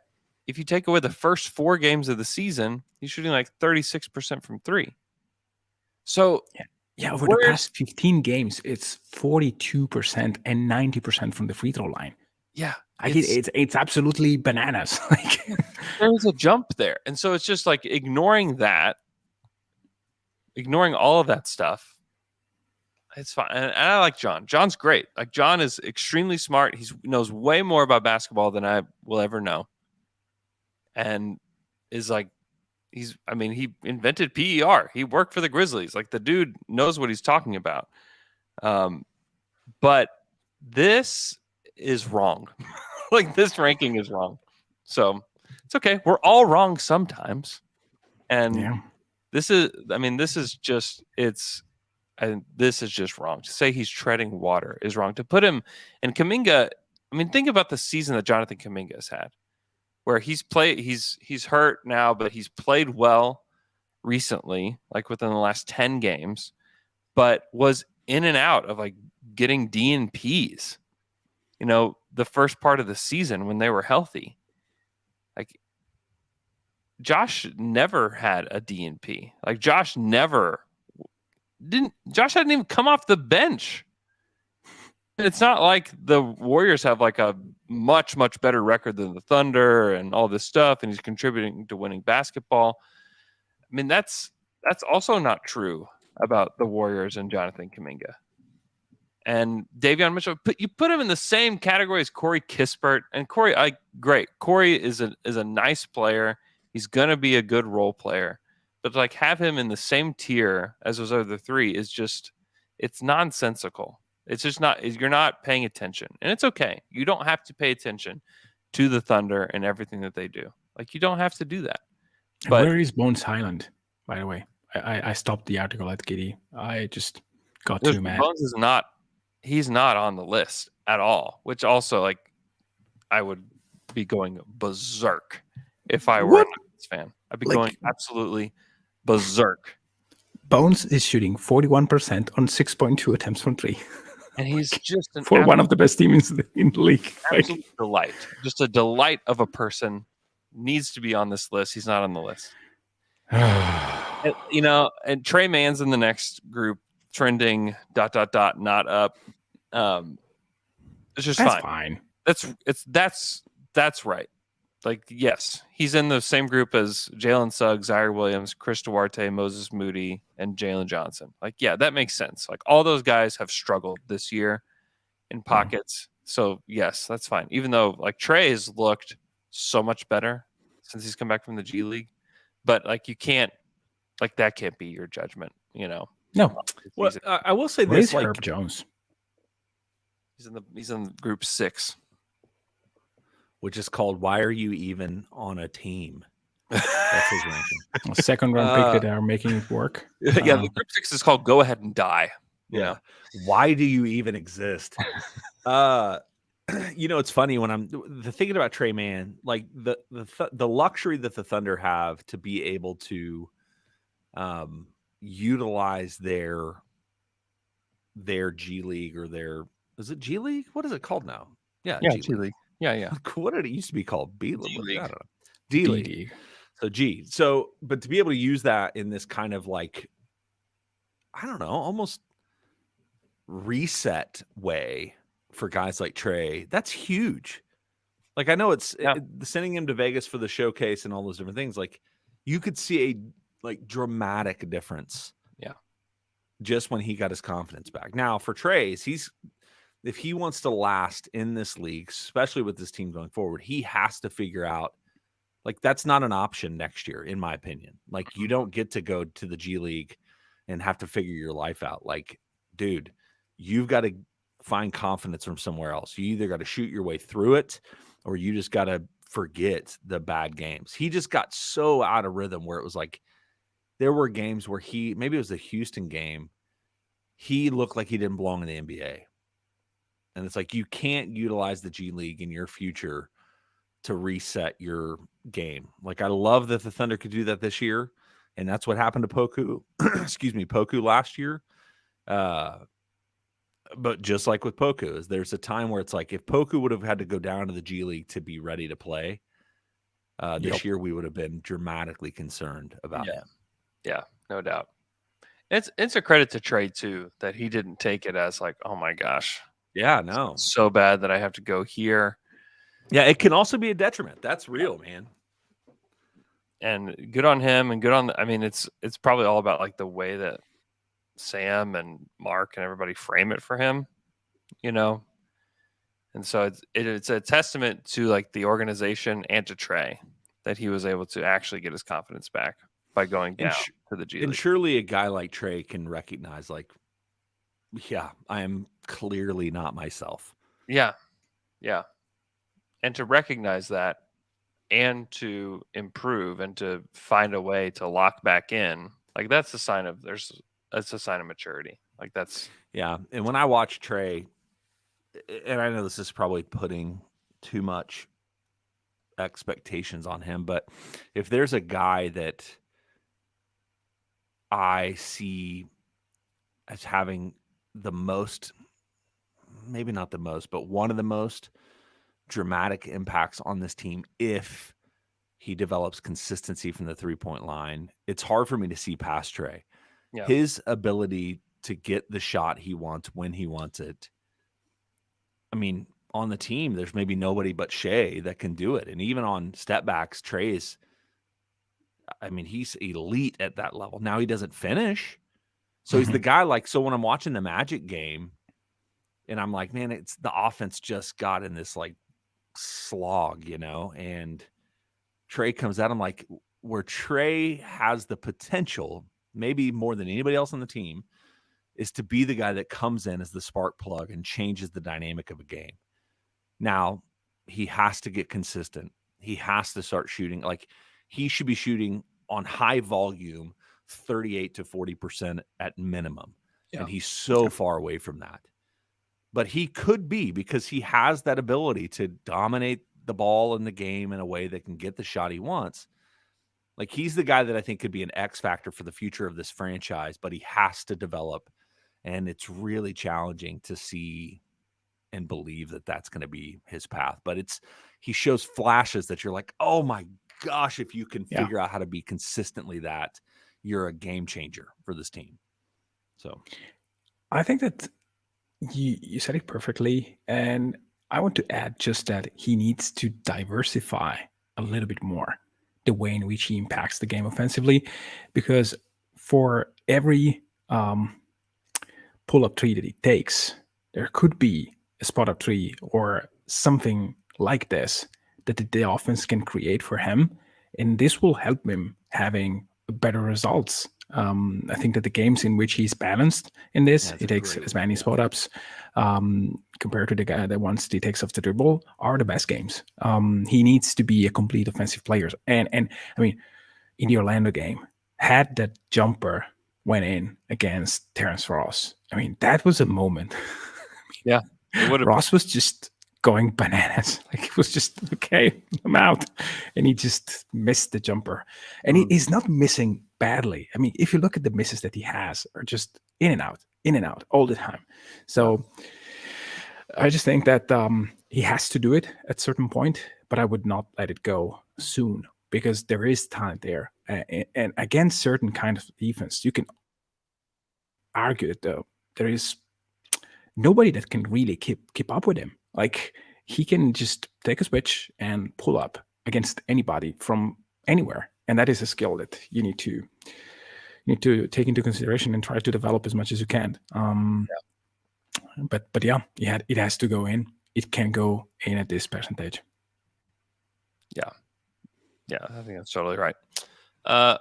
if you take away the first 4 games of the season, he's shooting like 36% from 3. So yeah, over the past 15 games, it's 42% and 90% from the free throw line. Yeah, it's absolutely bananas. Like, there's a jump there, and so it's just like ignoring all of that stuff. It's fine, and I like John. John's great. Like, John is extremely smart. He knows way more about basketball than I will ever know, and is like, he invented PER. He worked for the Grizzlies. Like, the dude knows what he's talking about. But this is wrong. Like, this ranking is wrong. So it's okay. We're all wrong sometimes. And this is just wrong. To say he's treading water is wrong. To put him and Kuminga, think about the season that Jonathan Kuminga has had, where he's hurt now, but he's played well recently, like within the last 10 games, but was in and out of like getting DNPs, the first part of the season when they were healthy. Like, Josh never had a DNP. Like, Josh hadn't even come off the bench. It's not like the Warriors have like a much, much better record than the Thunder and all this stuff, and he's contributing to winning basketball. That's also not true about the Warriors and Jonathan Kuminga. And Davion Mitchell, you put him in the same category as Corey Kispert. And Corey, great. Corey is a nice player. He's gonna be a good role player. But like, have him in the same tier as those other 3 is just, it's nonsensical. It's just not, you're not paying attention. And it's okay. You don't have to pay attention to the Thunder and everything that they do. Like, you don't have to do that. But where is Bones Highland, by the way? I stopped the article at Giddy. I just got There's- too mad. Bones is not. He's not on the list at all. Which also, like, I would be going berserk if I were a What? Nuggets fan. I'd be Like- going absolutely berserk. Bones is shooting 41% on 6.2 attempts from three And he's just an for one of the best teams in the league. Like, absolute delight. Just a delight of a person. Needs to be on this list. He's not on the list. And, and Trey Mann's in the next group, trending ... not up. It's just that's fine. fine. That's right. Like, yes, he's in the same group as Jalen Suggs, Zaire Williams, Chris Duarte, Moses Moody, and Jalen Johnson. Like, yeah, that makes sense. Like, all those guys have struggled this year in pockets. So, yes, that's fine. Even though, like, Trey has looked so much better since he's come back from the G League. But, like, you can't, like, that can't be your judgment, No. Well, I will say Where's this: like, Herb Jones? he's in group 6. which is called "Why Are You Even on a Team?" That's his ranking. A second round pick that are making it work. Yeah, the group 6 is called Go Ahead and Die. Yeah. Why do you even exist? It's funny when I'm thinking about Trey Mann, like the luxury that the Thunder have to be able to utilize their G League or is it G League? What is it called now? Yeah, G League. Yeah. What did it used to be called? B D League. League. I don't know. D League. So G. But to be able to use that in this kind of like, I don't know, almost reset way for guys like Trey, that's huge. Like, I know sending him to Vegas for the showcase and all those different things. Like, you could see a like dramatic difference. Yeah. Just when he got his confidence back. Now for Trey's, if he wants to last in this league, especially with this team going forward, he has to figure out, like, that's not an option next year, in my opinion. Like, you don't get to go to the G League and have to figure your life out. Like, dude, you've got to find confidence from somewhere else. You either got to shoot your way through it or you just got to forget the bad games. He just got so out of rhythm where it was like, there were games where maybe it was the Houston game, he looked like he didn't belong in the NBA. And it's like, you can't utilize the G League in your future to reset your game. Like, I love that the Thunder could do that this year. And that's what happened to Poku, Poku last year. But just like with Poku, there's a time where it's like, if Poku would have had to go down to the G League to be ready to play this year, we would have been dramatically concerned about him. Yeah, no doubt. It's a credit to Trey too that he didn't take it as like, oh my gosh, yeah, no, it's so bad that I have to go here. Yeah, it can also be a detriment. That's real, man. And good on him, and good on. I mean, it's probably all about like the way that Sam and Mark and everybody frame it for him, And so it's a testament to like the organization and to Trey that he was able to actually get his confidence back by going down to the G League. And surely a guy like Trey can recognize, like, yeah, I am clearly not myself. Yeah. And to recognize that and to improve and to find a way to lock back in, like that's a sign of maturity. Like that's And when I watch Trey, and I know this is probably putting too much expectations on him, but if there's a guy that I see as having the most, maybe not the most, but one of the most dramatic impacts on this team, if he develops consistency from the 3-point line, it's hard for me to see past Trey. Yeah. His ability to get the shot he wants when he wants it. I mean, on the team, there's maybe nobody but Shea that can do it. And even on step backs, Trey's, I mean, he's elite at that level. Now he doesn't finish. So he's the guy, like, so when I'm watching the Magic game and I'm like, man, it's the offense just got in this like slog, and Trey comes out. I'm like, where Trey has the potential, maybe more than anybody else on the team, is to be the guy that comes in as the spark plug and changes the dynamic of a game. Now, he has to get consistent. He has to start shooting. Like, he should be shooting on high volume 38 to 40% at minimum. Yeah. And he's so far away from that. But he could be, because he has that ability to dominate the ball in the game in a way that can get the shot he wants. Like, he's the guy that I think could be an X factor for the future of this franchise, but he has to develop. And it's really challenging to see and believe that that's going to be his path. But he shows flashes that you're like, oh my gosh, if you can figure out how to be consistently that, you're a game changer for this team. So I think that you said it perfectly. And I want to add just that he needs to diversify a little bit more the way in which he impacts the game offensively, because for every pull-up three that he takes, there could be a spot-up three or something like this that the offense can create for him, and this will help him having better results. I think that the games in which he's balanced in this, he takes as many spot-ups compared to the ones that he takes off the dribble, are the best games. He needs to be a complete offensive player. And I mean, in the Orlando game, had that jumper went in against Terrence Ross, I mean, that was a moment. Yeah. Ross was just going bananas. Like, it was just, okay, I'm out. And he just missed the jumper. And he's not missing badly. I mean, if you look at the misses that he has, are just in and out all the time. So I just think that he has to do it at a certain point, but I would not let it go soon, because there is talent there. And against certain kind of defense, you can argue it, though. There is nobody that can really keep up with him. Like, he can just take a switch and pull up against anybody from anywhere, and that is a skill that you need to take into consideration and try to develop as much as you can. But yeah, it has to go in. It can go in at this percentage. Yeah, I think that's totally right.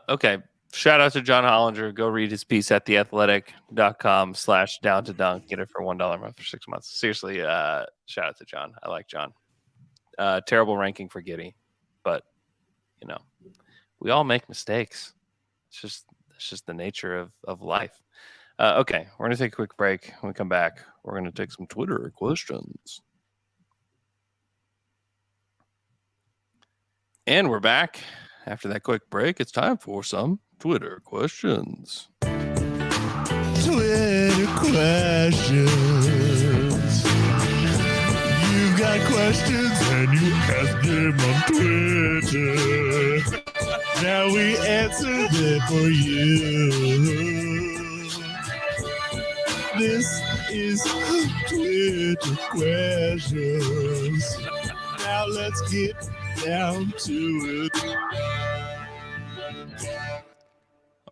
Okay. Shout out to John Hollinger. Go read his piece at theathletic.com/down-to-dunk. Get it for $1 a month for 6 months. Seriously, shout out to John. I like John. Terrible ranking for Giddey, but we all make mistakes. It's just the nature of life. Okay, we're gonna take a quick break. When we come back, we're gonna take some Twitter questions. And we're back. After that quick break, it's time for some Twitter questions. Twitter questions. You've got questions and you ask them on Twitter. Now we answer them for you. This is Twitter questions. Now let's get down to it.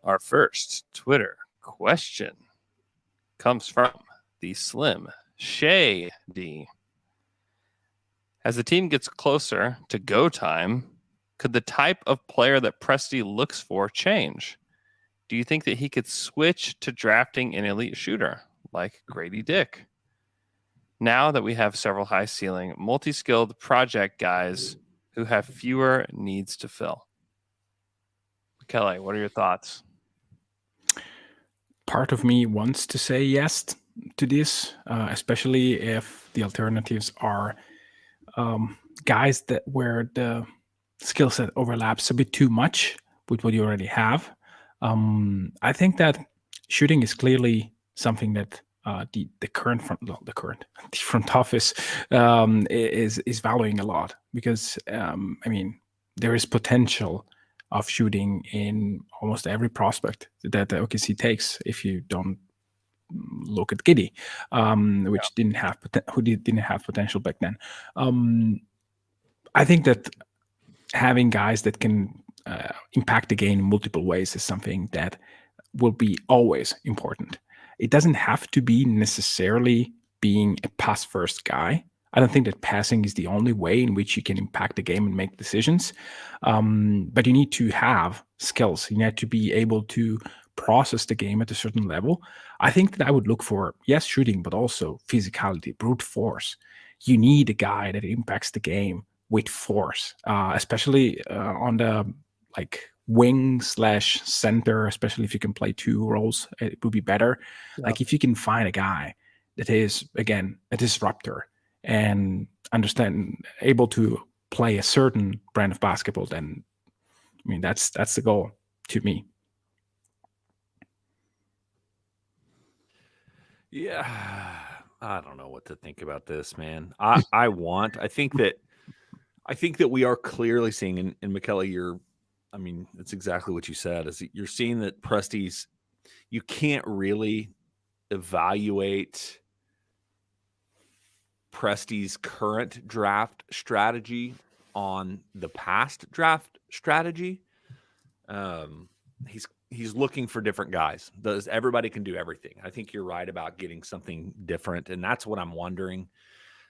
Our first Twitter question comes from the Slim Shady. As the team gets closer to go time, could the type of player that Presti looks for change? Do you think that he could switch to drafting an elite shooter like Grady Dick? Now that we have several high ceiling, multi-skilled project guys who have fewer needs to fill. Michele, what are your thoughts? Part of me wants to say yes to this, especially if the alternatives are guys where the skill set overlaps a bit too much with what you already have. I think that shooting is clearly something that the front office is valuing a lot, because there is potential of shooting in almost every prospect that the OKC takes. If you don't look at Giddey, which didn't have potential back then. I think that having guys that can impact the game in multiple ways is something that will be always important. It doesn't have to be necessarily being a pass-first guy. I don't think that passing is the only way in which you can impact the game and make decisions. But you need to have skills. You need to be able to process the game at a certain level. I think that I would look for, yes, shooting, but also physicality, brute force. You need a guy that impacts the game with force, especially on the wing / center, especially if you can play 2 roles, it would be better. Yeah. Like if you can find a guy that is, again, a disruptor and able to play a certain brand of basketball, then I mean that's the goal to me. Yeah, I don't know what to think about this, man. I think that we are clearly seeing, and Michele, it's exactly what you said. Is that you're seeing that Presti's, you can't really evaluate Presti's current draft strategy on the past draft strategy. He's looking for different guys. Everybody can do everything. I think you're right about getting something different, and that's what I'm wondering.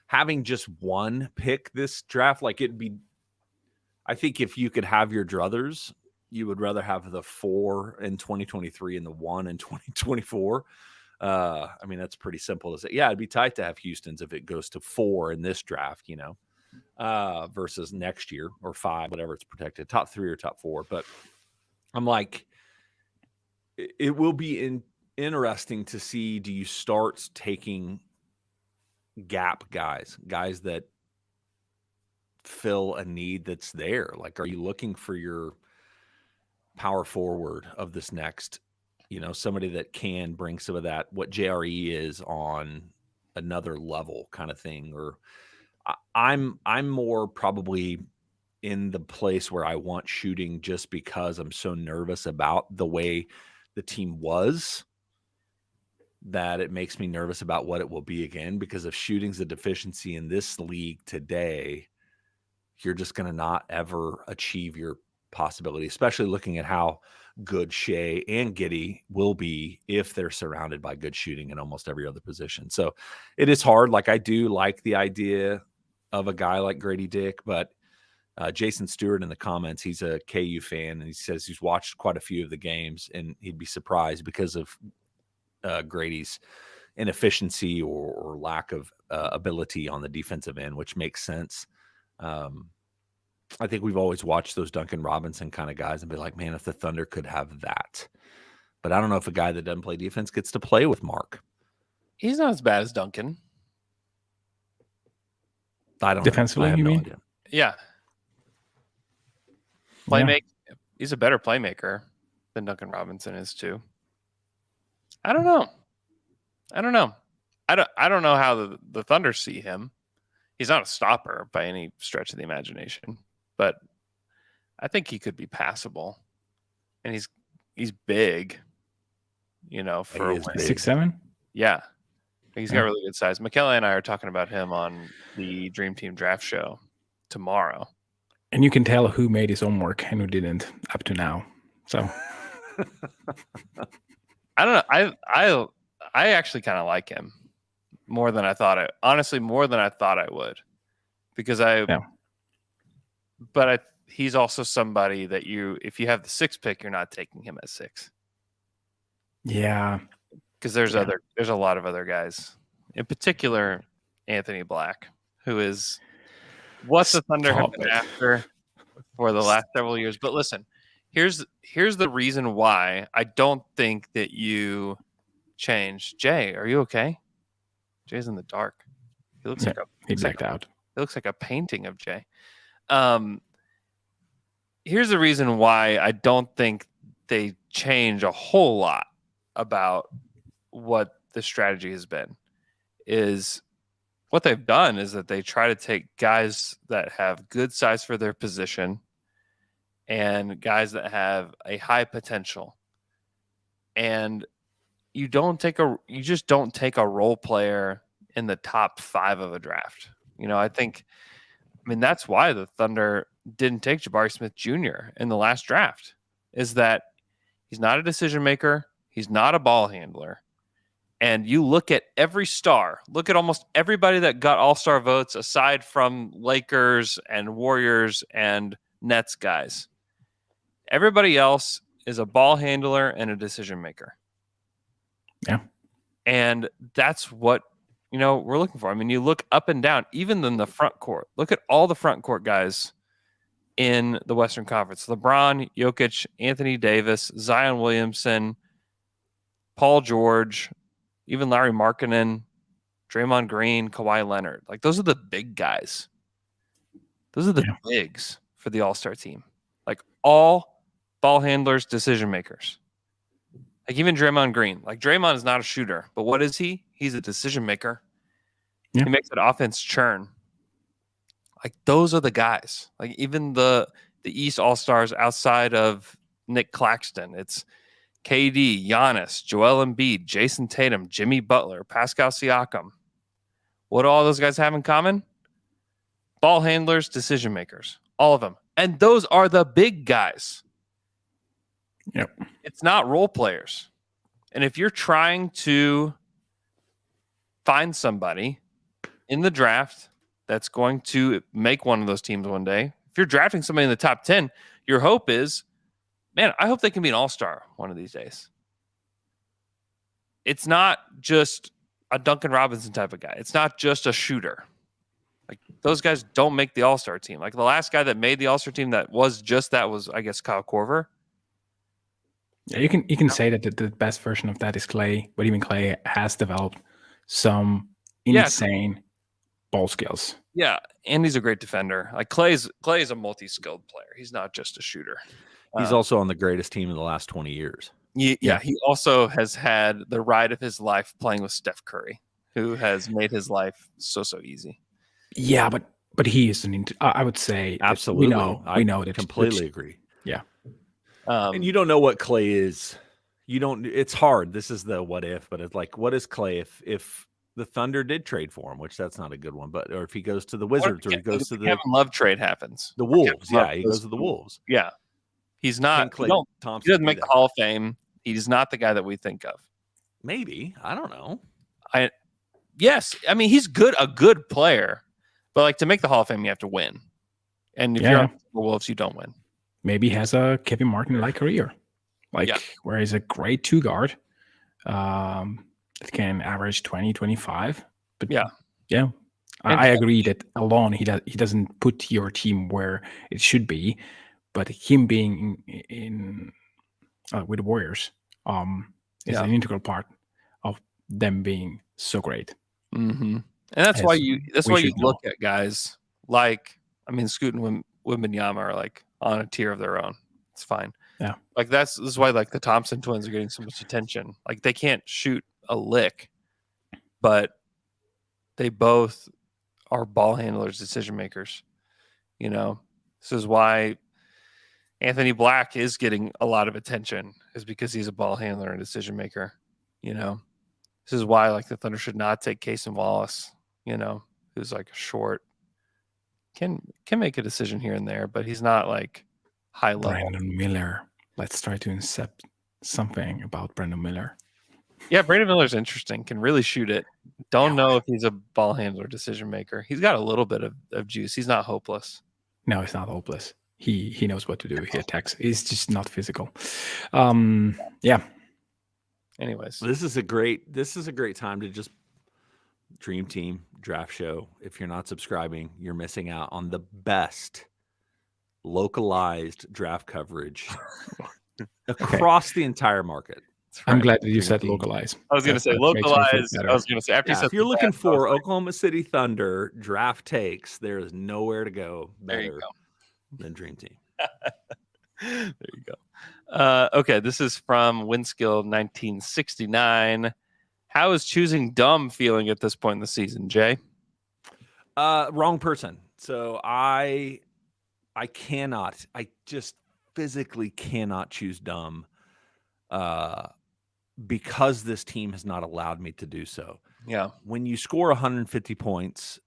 Having just one pick this draft, like I think if you could have your druthers, you would rather have the 4 in 2023 and the 1 in 2024. That's pretty simple to say. Yeah, it'd be tight to have Houston's if it goes to 4 in this draft, versus next year or 5, whatever it's protected, top 3 or top 4. But I'm like, it will be interesting to see, do you start taking gap guys that fill a need that's there? Like, are you looking for your power forward of this next, somebody that can bring some of that, what JRE is on another level kind of thing? Or I'm more probably in the place where I want shooting just because I'm so nervous about the way the team was, that it makes me nervous about what it will be again. Because if shooting's a deficiency in this league today, you're just going to not ever achieve your possibility, especially looking at how good Shea and Giddey will be if they're surrounded by good shooting in almost every other position. So it is hard. Like, I do like the idea of a guy like Grady Dick, but Jason Stewart in the comments, he's a KU fan, and he says he's watched quite a few of the games, and he'd be surprised because of Grady's inefficiency or lack of ability on the defensive end, which makes sense. I think we've always watched those Duncan Robinson kind of guys and be like, man, if the Thunder could have that. But I don't know if a guy that doesn't play defense gets to play with Mark. He's not as bad as Duncan. I don't defensively, know. I have you no mean? idea. Yeah. He's a better playmaker than Duncan Robinson is too. I don't know. I don't know how the Thunder see him. He's not a stopper by any stretch of the imagination, but I think he could be passable. And he's big, for He is big. 6'7". Yeah. He's got really good size. Michele and I are talking about him on the Dream Team Draft Show tomorrow. And you can tell who made his homework and who didn't up to now. So I don't know. I actually kind of like him more than I thought. More than I thought I would, because he's also somebody that if you have the 6th pick, you're not taking him at 6. yeah, Because there's a lot of other guys, in particular Anthony Black, who is what the Thunder have been after for the last several years. But listen, here's the reason why I don't think that you change. Jay, are you okay? Jay's in the dark. He looks he blacked out. It looks like a painting of Jay. Here's the reason why I don't think they change a whole lot about what the strategy has been. Is what they've done is that they try to take guys that have good size for their position and guys that have a high potential. And you just don't take a role player in the top 5 of a draft. That's why the Thunder didn't take Jabari Smith Jr. in the last draft, is that he's not a decision maker. He's not a ball handler. And you look at every star, look at almost everybody that got all-star votes aside from Lakers and Warriors and Nets guys. Everybody else is a ball handler and a decision maker. Yeah. And that's what, we're looking for. You look up and down, even in the front court. Look at all the front court guys in the Western Conference. LeBron, Jokic, Anthony Davis, Zion Williamson, Paul George, even Larry Markkinen, Draymond Green, Kawhi Leonard. Like, those are the big guys. Those are the bigs for the All-Star team. Like, all ball handlers, decision makers. Like, even Draymond Green. Like, Draymond is not a shooter, but what is he? He's a decision maker. Yeah. He makes an offense churn. Like, those are the guys. Like, even the East All-Stars outside of Nick Claxton. It's KD, Giannis, Joel Embiid, Jason Tatum, Jimmy Butler, Pascal Siakam. What do all those guys have in common? Ball handlers, decision makers. All of them. And those are the big guys. Yep. It's not role players. And if you're trying to find somebody in the draft that's going to make one of those teams one day, if you're drafting somebody in the top 10, your hope is, man, I hope they can be an all-star one of these days. It's not just a Duncan Robinson type of guy. It's not just a shooter. Like, those guys don't make the all-star team. Like, the last guy that made the all-star team that was, I guess, Kyle Korver. Yeah, you can say that the best version of that is Clay, but even Clay has developed some insane ball skills. Yeah, and he's a great defender. Like, Clay is a multi-skilled player. He's not just a shooter. He's also on the greatest team in the last 20 years. Yeah, he also has had the ride of his life playing with Steph Curry, who has made his life so easy. Yeah, but he is I would say absolutely. We know that. Completely agree. Yeah. And you don't know what Clay is. You don't. It's hard. This is the what if, but it's like, what is Clay if the Thunder did trade for him, which that's not a good one, or if he goes to the Wizards, or he goes to the Kevin Love trade happens. The Wolves. Yeah, he goes to the Wolves. Yeah, he's not. Clay Thompson, he doesn't make the Hall of Fame. He's not the guy that we think of. Maybe, I don't know. Yes, I mean, he's a good player, but like, to make the Hall of Fame, you have to win. And if you're on the Wolves, you don't win. Maybe he has a Kevin Martin-like career, where he's a great two guard that can average 20, 25. But I agree that alone he doesn't put your team where it should be, but him being in with the Warriors is an integral part of them being so great. Mm-hmm. And that's why you look at guys like, I mean, Scoot and Wembanyama are like on a tier of their own. It's fine. Yeah. Like, this is why, like, the Thompson twins are getting so much attention. Like, they can't shoot a lick, but they both are ball handlers, decision makers. You know, this is why Anthony Black is getting a lot of attention, is because he's a ball handler and decision maker. You know, this is why, like, the Thunder should not take Cason Wallace, you know, who's like a short, can make a decision here and there, but he's not like high level. Brandon Miller. Let's try to incept something about Brandon Miller. Yeah, Brandon Miller's interesting. Can really shoot it. Don't know if he's a ball handler, decision maker. He's got a little bit of juice. He's not hopeless. No, he's not hopeless. He knows what to do. He attacks. He's just not physical. Yeah. Anyways, this is a great time to just Dream Team Draft Show. If you're not subscribing, you're missing out on the best localized draft coverage across the entire market. Right. I'm glad that you said localized. I was going to say localized. I was going to say, after you said, if you're looking for Oklahoma City Thunder draft takes, there is nowhere to go better than Dream Team. There you go. Okay, this is from Winskill 1969. How is choosing dumb feeling at this point in the season, Jay? Wrong person. So I just physically cannot choose dumb because this team has not allowed me to do so. Yeah. When you score 150 points,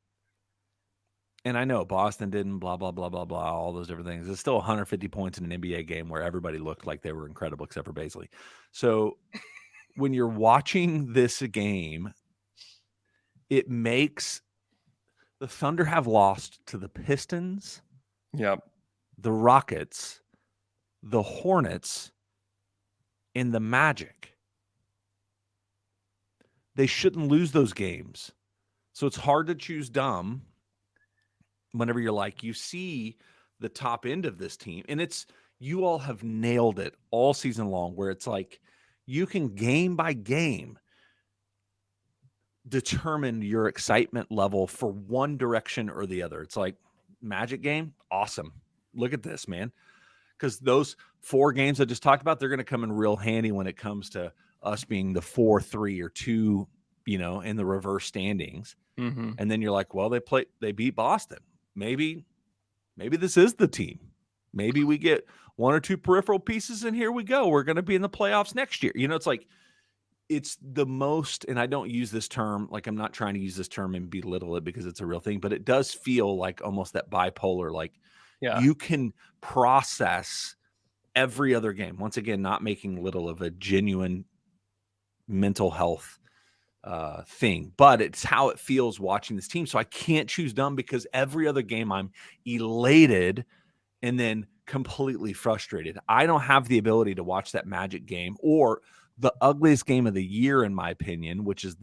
and I know Boston didn't, blah, blah, blah, blah, blah, all those different things. It's still 150 points in an NBA game where everybody looked like they were incredible except for Baisley. So when you're watching this game, it makes the Thunder have lost to the Pistons, the Rockets, the Hornets, and the Magic. They shouldn't lose those games. So it's hard to choose dumb whenever you're like, you see the top end of this team. And you all have nailed it all season long, where it's like you can game by game determine your excitement level for one direction or the other. It's like Magic game, awesome. Look at this, man. Because those 4 games I just talked about, they're going to come in real handy when it comes to us being the 4-3 or 2, in the reverse standings. Mm-hmm. And then you're like, well, they beat Boston. Maybe this is the team. Maybe we get 1 or 2 peripheral pieces, and here we go. We're going to be in the playoffs next year. It's like, it's the most, and I don't use this term, like I'm not trying to use this term and belittle it because it's a real thing, but it does feel like almost that bipolar, like you can process every other game. Once again, not making little of a genuine mental health thing, but it's how it feels watching this team. So I can't choose dumb, because every other game I'm elated and then completely frustrated. I don't have the ability to watch that Magic game or the ugliest game of the year, in my opinion, which is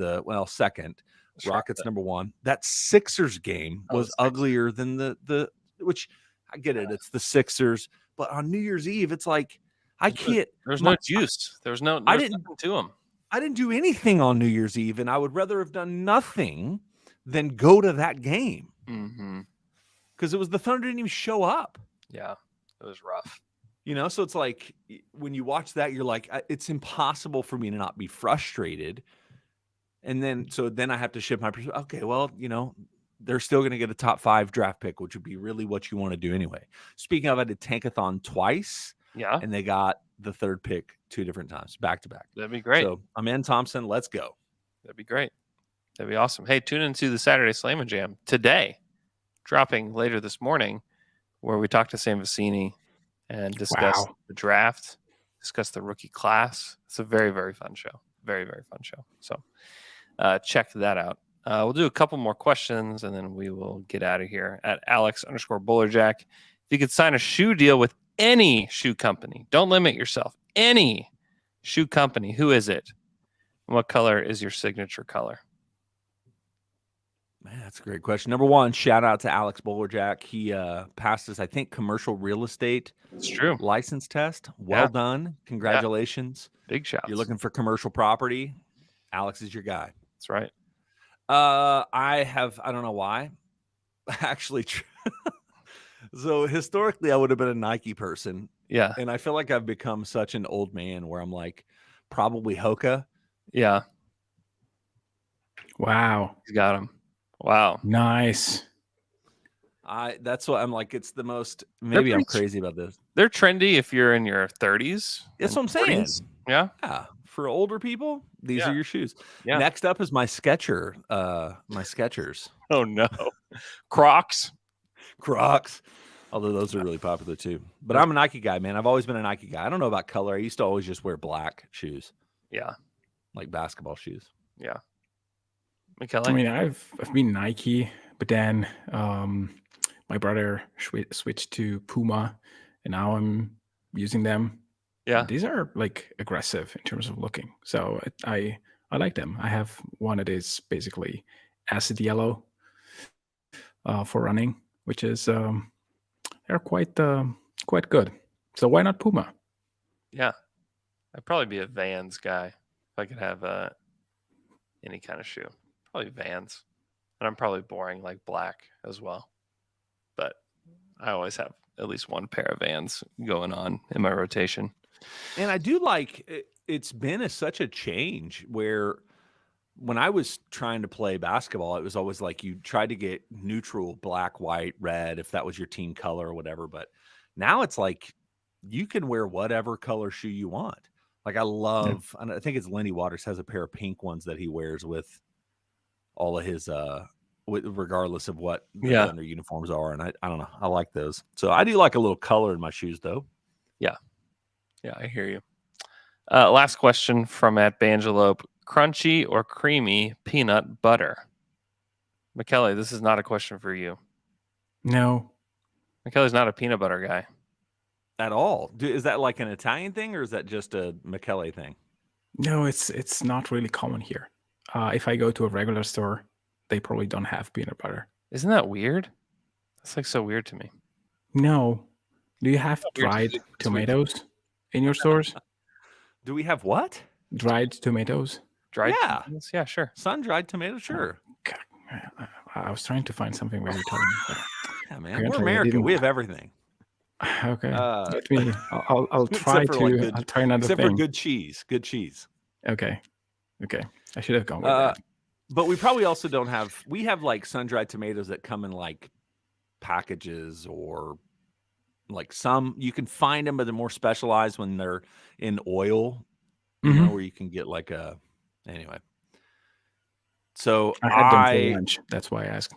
second. Rockets number 1. That Sixers game was uglier than the which I get it. It's the Sixers, but on New Year's Eve, it's like I can't. There's no juice. There's nothing to them. I didn't do anything on New Year's Eve, and I would rather have done nothing than go to that game, because it was the Thunder didn't even show up. Yeah, it was rough. So it's like when you watch that, you're like, it's impossible for me to not be frustrated. And then I have to shift my perspective. Okay, well, they're still going to get a top 5 draft pick, which would be really what you want to do anyway. Speaking of, I did Tankathon twice. Yeah. And they got the 3rd pick 2 different times, back to back. That'd be great. So I'm in Thompson. Let's go. That'd be great. That'd be awesome. Hey, tune into the Saturday Slam and Jam today, dropping later this morning, where we talk to Sam Vecini and discuss the draft, discuss the rookie class. It's a very, very fun show. Very, very fun show. So check that out. We'll do a couple more questions, and then we will get out of here. At Alex_Bullerjack, if you could sign a shoe deal with any shoe company, don't limit yourself, any shoe company, who is it? And what color is your signature color? Man, that's a great question. Number 1, shout out to Alex Bullerjack. He passed his, I think, commercial real estate license test. Well done. Congratulations. Big shots. You're looking for commercial property. Alex is your guy. That's right. I don't know why. Actually, so historically, I would have been a Nike person. Yeah. And I feel like I've become such an old man where I'm like, probably Hoka. Yeah. Wow. He's got him. Wow. Nice. That's what I'm like. It's the most, maybe I'm crazy about this. They're trendy if you're in your 30s. That's what I'm saying. Yeah. Yeah. For older people, these are your shoes. Yeah. Next up is my Skechers. Oh no. Crocs. Although those are really popular too. But I'm a Nike guy, man. I've always been a Nike guy. I don't know about color. I used to always just wear black shoes. Yeah. Like basketball shoes. Yeah. Michele? I mean, I've been Nike, but then my brother switched to Puma, and now I'm using them. Yeah. These are like aggressive in terms of looking. So I like them. I have one that is basically acid yellow for running, which is they're quite good. So why not Puma? Yeah. I'd probably be a Vans guy if I could have any kind of shoe. Probably Vans. And I'm probably boring like black as well. But I always have at least one pair of Vans going on in my rotation. And I do like it's been such a change where when I was trying to play basketball, it was always like you tried to get neutral, black, white, red, if that was your team color or whatever. But now it's like you can wear whatever color shoe you want. Like I love, I think it's Lenny Waters has a pair of pink ones that he wears with all of his, regardless of what the Thunder uniforms are. And I don't know. I like those. So I do like a little color in my shoes though. Yeah. Yeah, I hear you. Last question from at Bangelope. Crunchy or creamy peanut butter? Michele, this is not a question for you. No. Michele's not a peanut butter guy. At all. Is that like an Italian thing or is that just a Michele thing? No, it's not really common here. If I go to a regular store, they probably don't have peanut butter. Isn't that weird? That's like so weird to me. No. Do you have You're dried sweet. tomatoes in your stores? Do we have what? Dried tomatoes? Dried Yeah. tomatoes? Yeah, sure. Sun-dried tomato, sure. God, I was trying to find something where you told me. But Yeah, man. apparently We're I America. didn't. We have everything. Okay. Uh, Let me. I'll try except for like to. good, I'll try another except thing. for good cheese. Good cheese. Okay. I should have gone with Uh, that. But we probably also don't have. We have like sun-dried tomatoes that come in like packages, or like some you can find them, but they're more specialized when they're in oil. You know, where you can get like a. Anyway. So I had them for lunch. That's why I asked.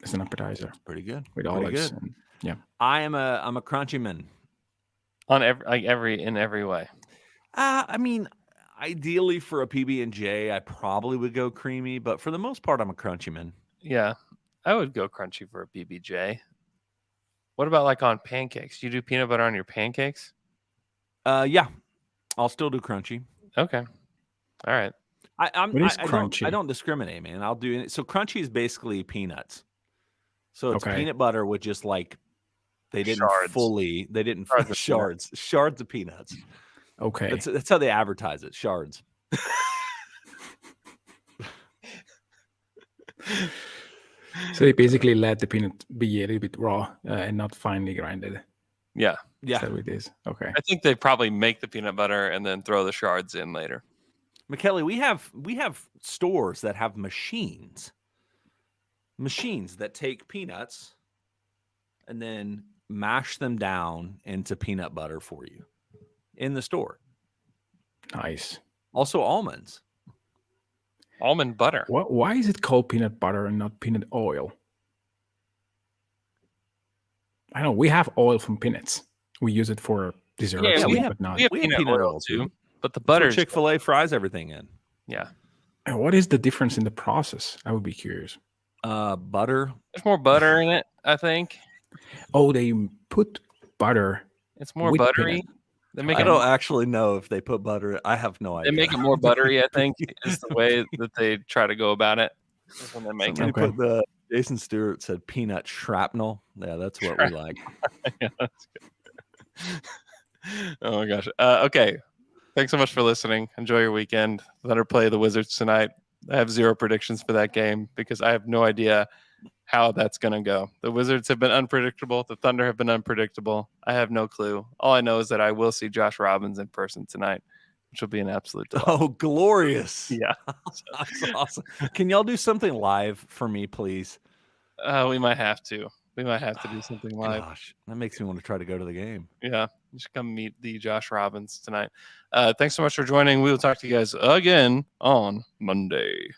As an appetizer. Pretty good. With Pretty olives. good. And, yeah. I'm a crunchy man. On every way. I mean, ideally for a PB&J, I probably would go creamy, but for the most part, I'm a crunchy man. Yeah, I would go crunchy for a BBJ. What about like on pancakes? You do peanut butter on your pancakes? Yeah, I'll still do crunchy. Okay, all right. What is crunchy? I don't discriminate, man. I'll do it. So crunchy is basically peanuts. So it's Okay. peanut butter with just like they didn't shards of peanuts. Okay. That's how they advertise it. Shards. So they basically let the peanut be a little bit raw and not finely grinded. Yeah, Yeah. Is that what it is? Okay. I think they probably make the peanut butter and then throw the shards in later. Michele, we have stores that have machines that take peanuts and then mash them down into peanut butter for you in the store. Nice. Also almonds. Almond butter. Why is it called peanut butter and not peanut oil? I know we have oil from peanuts. We use it for desserts, Yeah, we but not. We have peanut oil too, but the butter. Chick-fil-A fries everything in. Yeah. And what is the difference in the process? I would be curious. Butter. There's more butter in it, I think. Oh, they put butter. It's more with buttery. peanut. They make I it. don't actually know if they put butter. I have no idea. They make it more buttery. I think is the way that they try to go about it. Is when they make Somebody it. put the Jason Stewart said peanut shrapnel. Yeah, that's what we like. Yeah, that's good. Oh my gosh. Okay. Thanks so much for listening. Enjoy your weekend. Thunder play the Wizards tonight. I have zero predictions for that game because I have no idea how that's going to go. The Wizards have been unpredictable. The Thunder have been unpredictable. I have no clue. All I know is that I will see Josh Robbins in person tonight, which will be an absolute delight. Oh, glorious. Yeah. That's awesome. Can y'all do something live for me, please? We might have to. We might have to do something live. Gosh, that makes me want to try to go to the game. Yeah. You should come meet the Josh Robbins tonight. Thanks so much for joining. We will talk to you guys again on Monday.